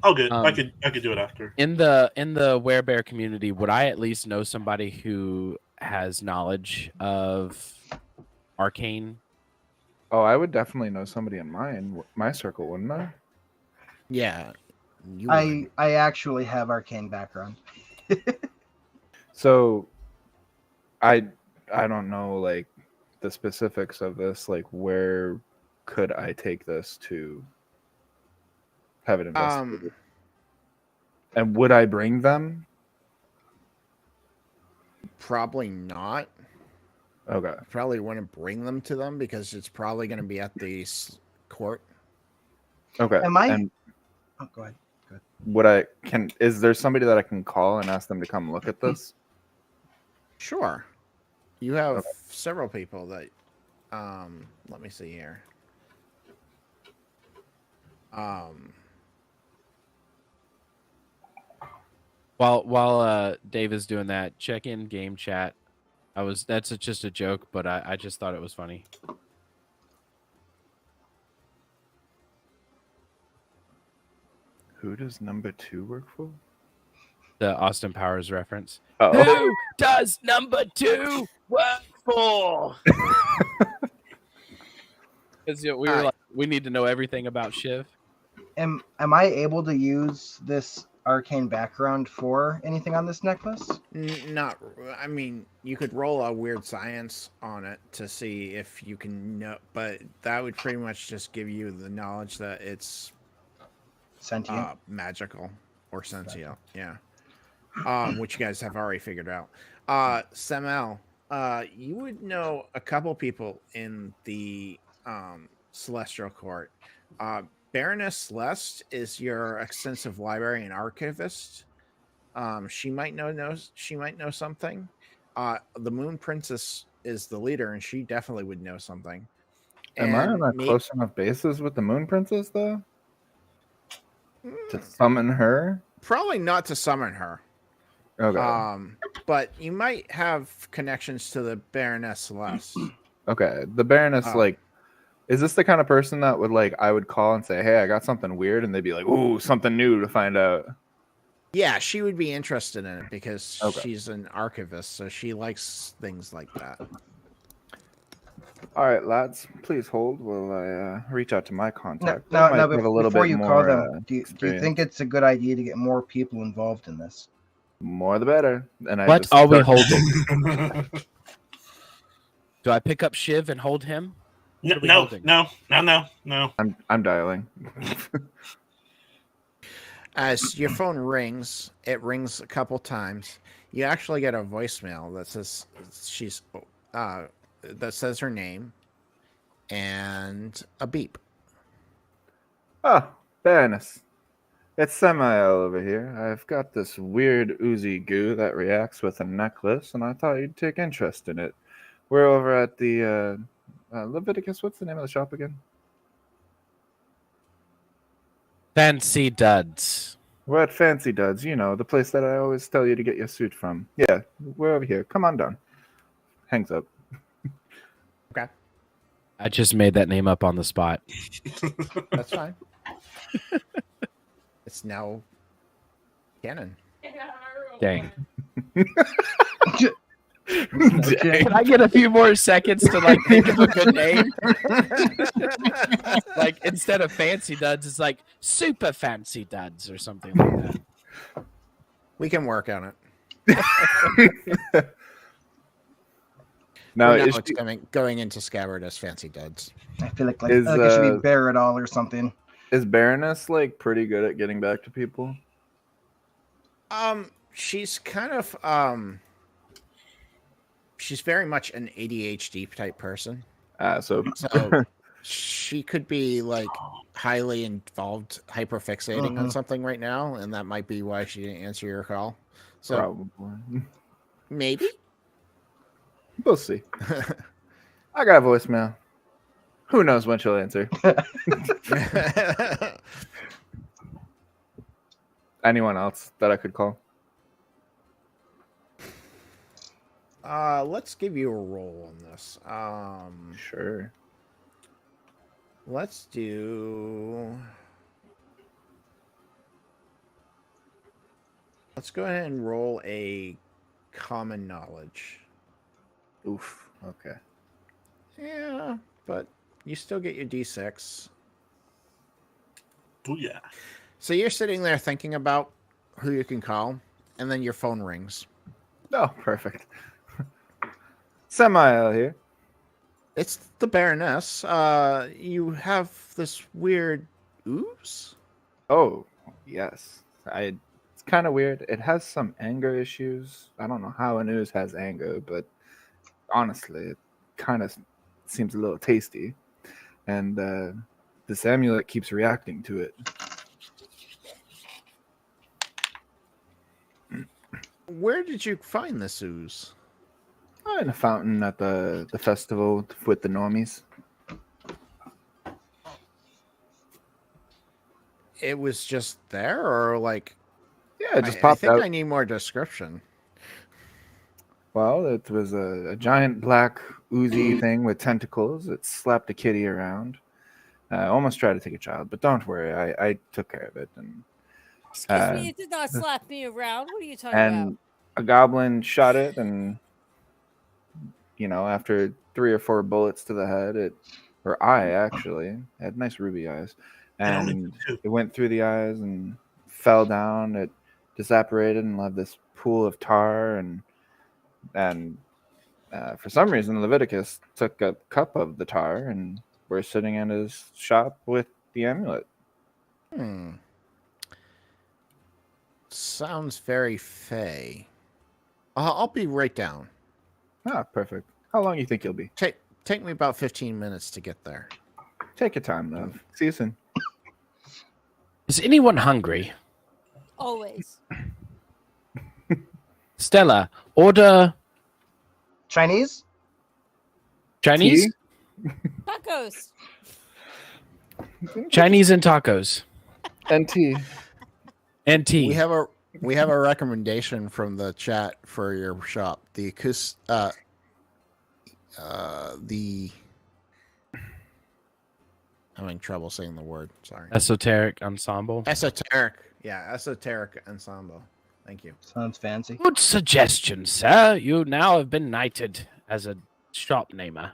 Oh, good. I Um, could do it after. In the werebear community, would I at least know somebody who has knowledge of arcane? Oh, I would definitely know somebody in my circle, wouldn't I? Yeah, you I actually have arcane background. So, I don't know like the specifics of this. Like, where could I take this to have it investigated? And would I bring them? probably not. Okay. Probably wouldn't bring them to them because it's probably going to be at the court. Okay. Am I? And Oh, go ahead. is there somebody that I can call and ask them to come look at this? Sure. You have Okay. several people that let me see here. While Dave is doing that, check in game chat. That's just a joke, but I just thought it was funny. Who does number 2 work for? The Austin Powers reference. Oh. Who does number 2 work for? Because we were like, we need to know everything about Shiv. Am I able to use this arcane background for anything on this necklace? Not. I mean, you could roll a weird science on it to see if you can know, but that would pretty much just give you the knowledge that it's Sentient. magical or sentient. Yeah. Which you guys have already figured out. Samel, you would know a couple people in the Celestial Court. Baroness Celeste is your extensive library and archivist. She might know something. The Moon Princess is the leader, and she definitely would know something. Am I on a close enough basis with the Moon Princess though? To summon her? Probably not to summon her. Okay. But you might have connections to the Baroness Celeste. Okay. The Baroness, is this the kind of person that would I would call and say, hey, I got something weird, and they'd be like, ooh, something new to find out. Yeah, she would be interested in it because Okay. she's an archivist, so she likes things like that. All right, lads, please hold while I reach out to my contact. Now, That might have a little before bit you more, call them, do you experience. think it's a good idea to get more people involved in this? More the better. And I What just are we start- holding? Do I pick up Shiv and hold him? What are we holding? No. I'm dialing. As your phone rings, it rings a couple times. You actually get a voicemail that says that says her name and a beep. Oh, Baroness. It's Samael over here. I've got this weird oozy goo that reacts with a necklace, and I thought you'd take interest in it. We're over at the Leviticus. What's the name of the shop again? Fancy Duds. We're at Fancy Duds, the place that I always tell you to get your suit from. Yeah, we're over here. Come on down. Hangs up. Okay, I just made that name up on the spot. that's fine. It's now canon. Dang. Okay. Can I get a few more seconds to think of a good name? Instead of Fancy Duds, it's like Super Fancy Duds or something like that. We can work on it. Now, For now is it's going into Scabbard as Fancy Duds. I feel like Is, it should be Barrett-all or something. is Baroness pretty good at getting back to people? She's kind of she's very much an ADHD type person. So So she could be like highly involved, hyperfixating on Mhm. something right now, and that might be why she didn't answer your call. So Probably. maybe. We'll see. I got a voicemail. Who knows when she'll answer? Anyone else that I could call? Let's give you a roll on this. Sure. Let's do. Let's go ahead and roll a common knowledge. Oof. Okay. Yeah, but you still get your d6. Oh yeah. So you're sitting there thinking about who you can call, and then your phone rings. Oh, perfect. Samael here. It's the Baroness. You have this weird ooze? Oh, yes. It's kind of weird. It has some anger issues. I don't know how an ooze has anger, but honestly, it kind of seems a little tasty. And this amulet keeps reacting to it. Where did you find this ooze? In a fountain at the festival with the normies. It was just there, or like... Yeah, it just I popped think out. I need more description. Well, it was a giant black oozy thing with tentacles. It slapped a kitty around. Almost tried to take a child, but don't worry, I took care of it. And Excuse me, it did not slap me around. What are you talking and about? a goblin shot it, and after 3 or 4 bullets to the head, or eye actually, it had nice ruby eyes, only and two. it went through the eyes and fell down. It disapparated and left this pool of tar, and for some reason Leviticus took a cup of the tar, and we're sitting in his shop with the amulet. Sounds very fey. I'll be right down. Ah, perfect. How long you think you'll be? Take me about 15 minutes to get there. Take your time, love. See you soon. Is anyone hungry? Always. Stella, order Chinese? Chinese? Tea? Tacos. Chinese and tacos. And tea. And tea. We have a recommendation from the chat for your shop. The I'm having trouble saying the word. Sorry. Esoteric ensemble. Esoteric. Yeah, esoteric ensemble. Thank you. Sounds fancy. Good suggestion, sir. You now have been knighted as a shop namer.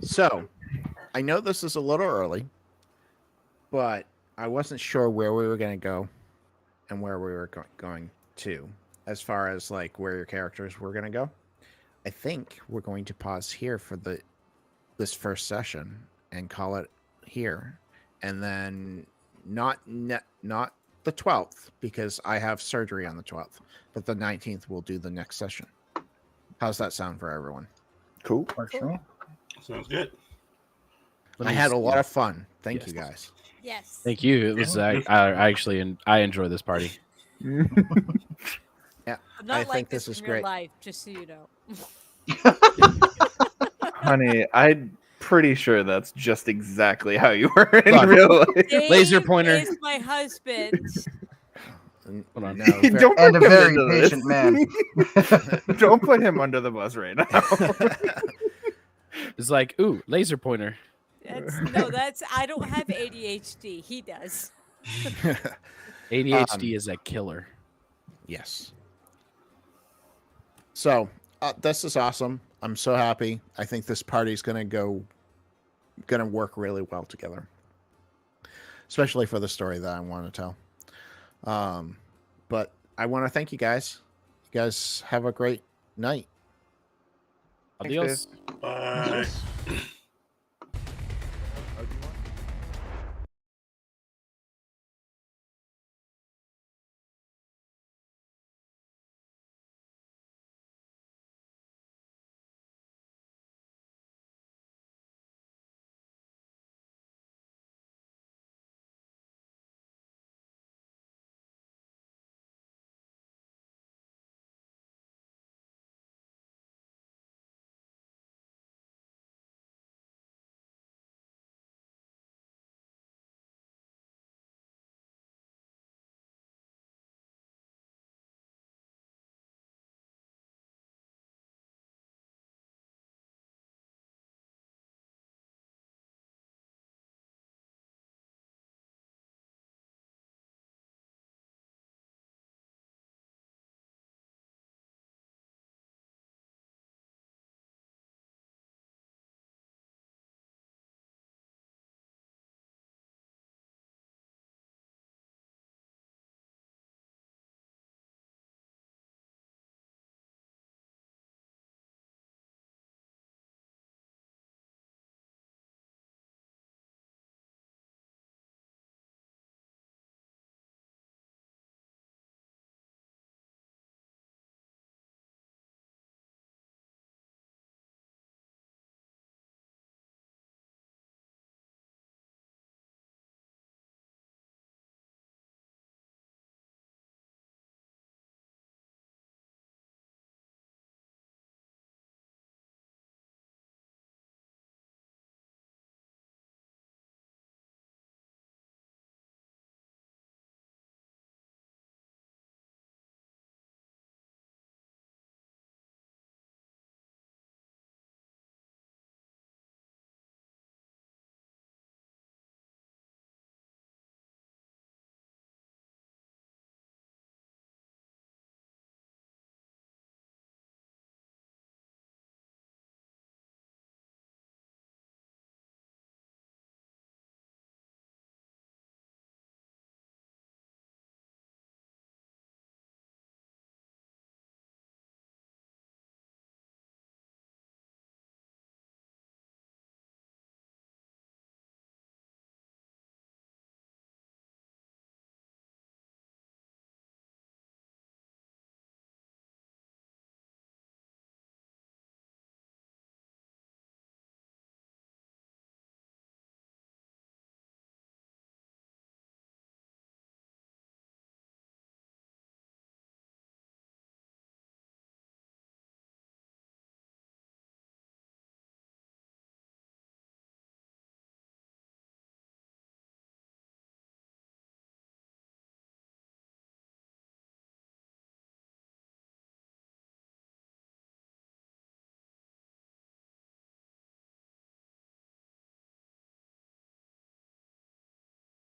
So, I know this is a little early, but I wasn't sure where we were going to go and where we were going to, as far as like where your characters were going to go. I think we're going to pause here for this first session and call it here, and then not the 12th, because I have surgery on the 12th, but the 19th we'll do the next session. How's that sound for everyone? Cool. Works for me. Sounds good. I had a lot of fun. Thank you Yes. guys. Yes. Thank you. It was I actually I enjoy this party. Yeah, I'm I not think like this this is in real great. life, just so you know. Honey, I'm pretty sure that's just exactly how you were in Look. real life. Laser Dave pointer. is my husband. Hold on. No, Don't And put a him very into this. patient man. Don't put him under the bus right now. It's like, ooh, laser pointer. That's I don't have ADHD. He does. ADHD is a killer. Yes. So this is awesome. I'm so happy. I think this party's gonna work really well together, especially for the story that I want to tell. But I want to thank you guys. You guys have a great night. Adios. Bye.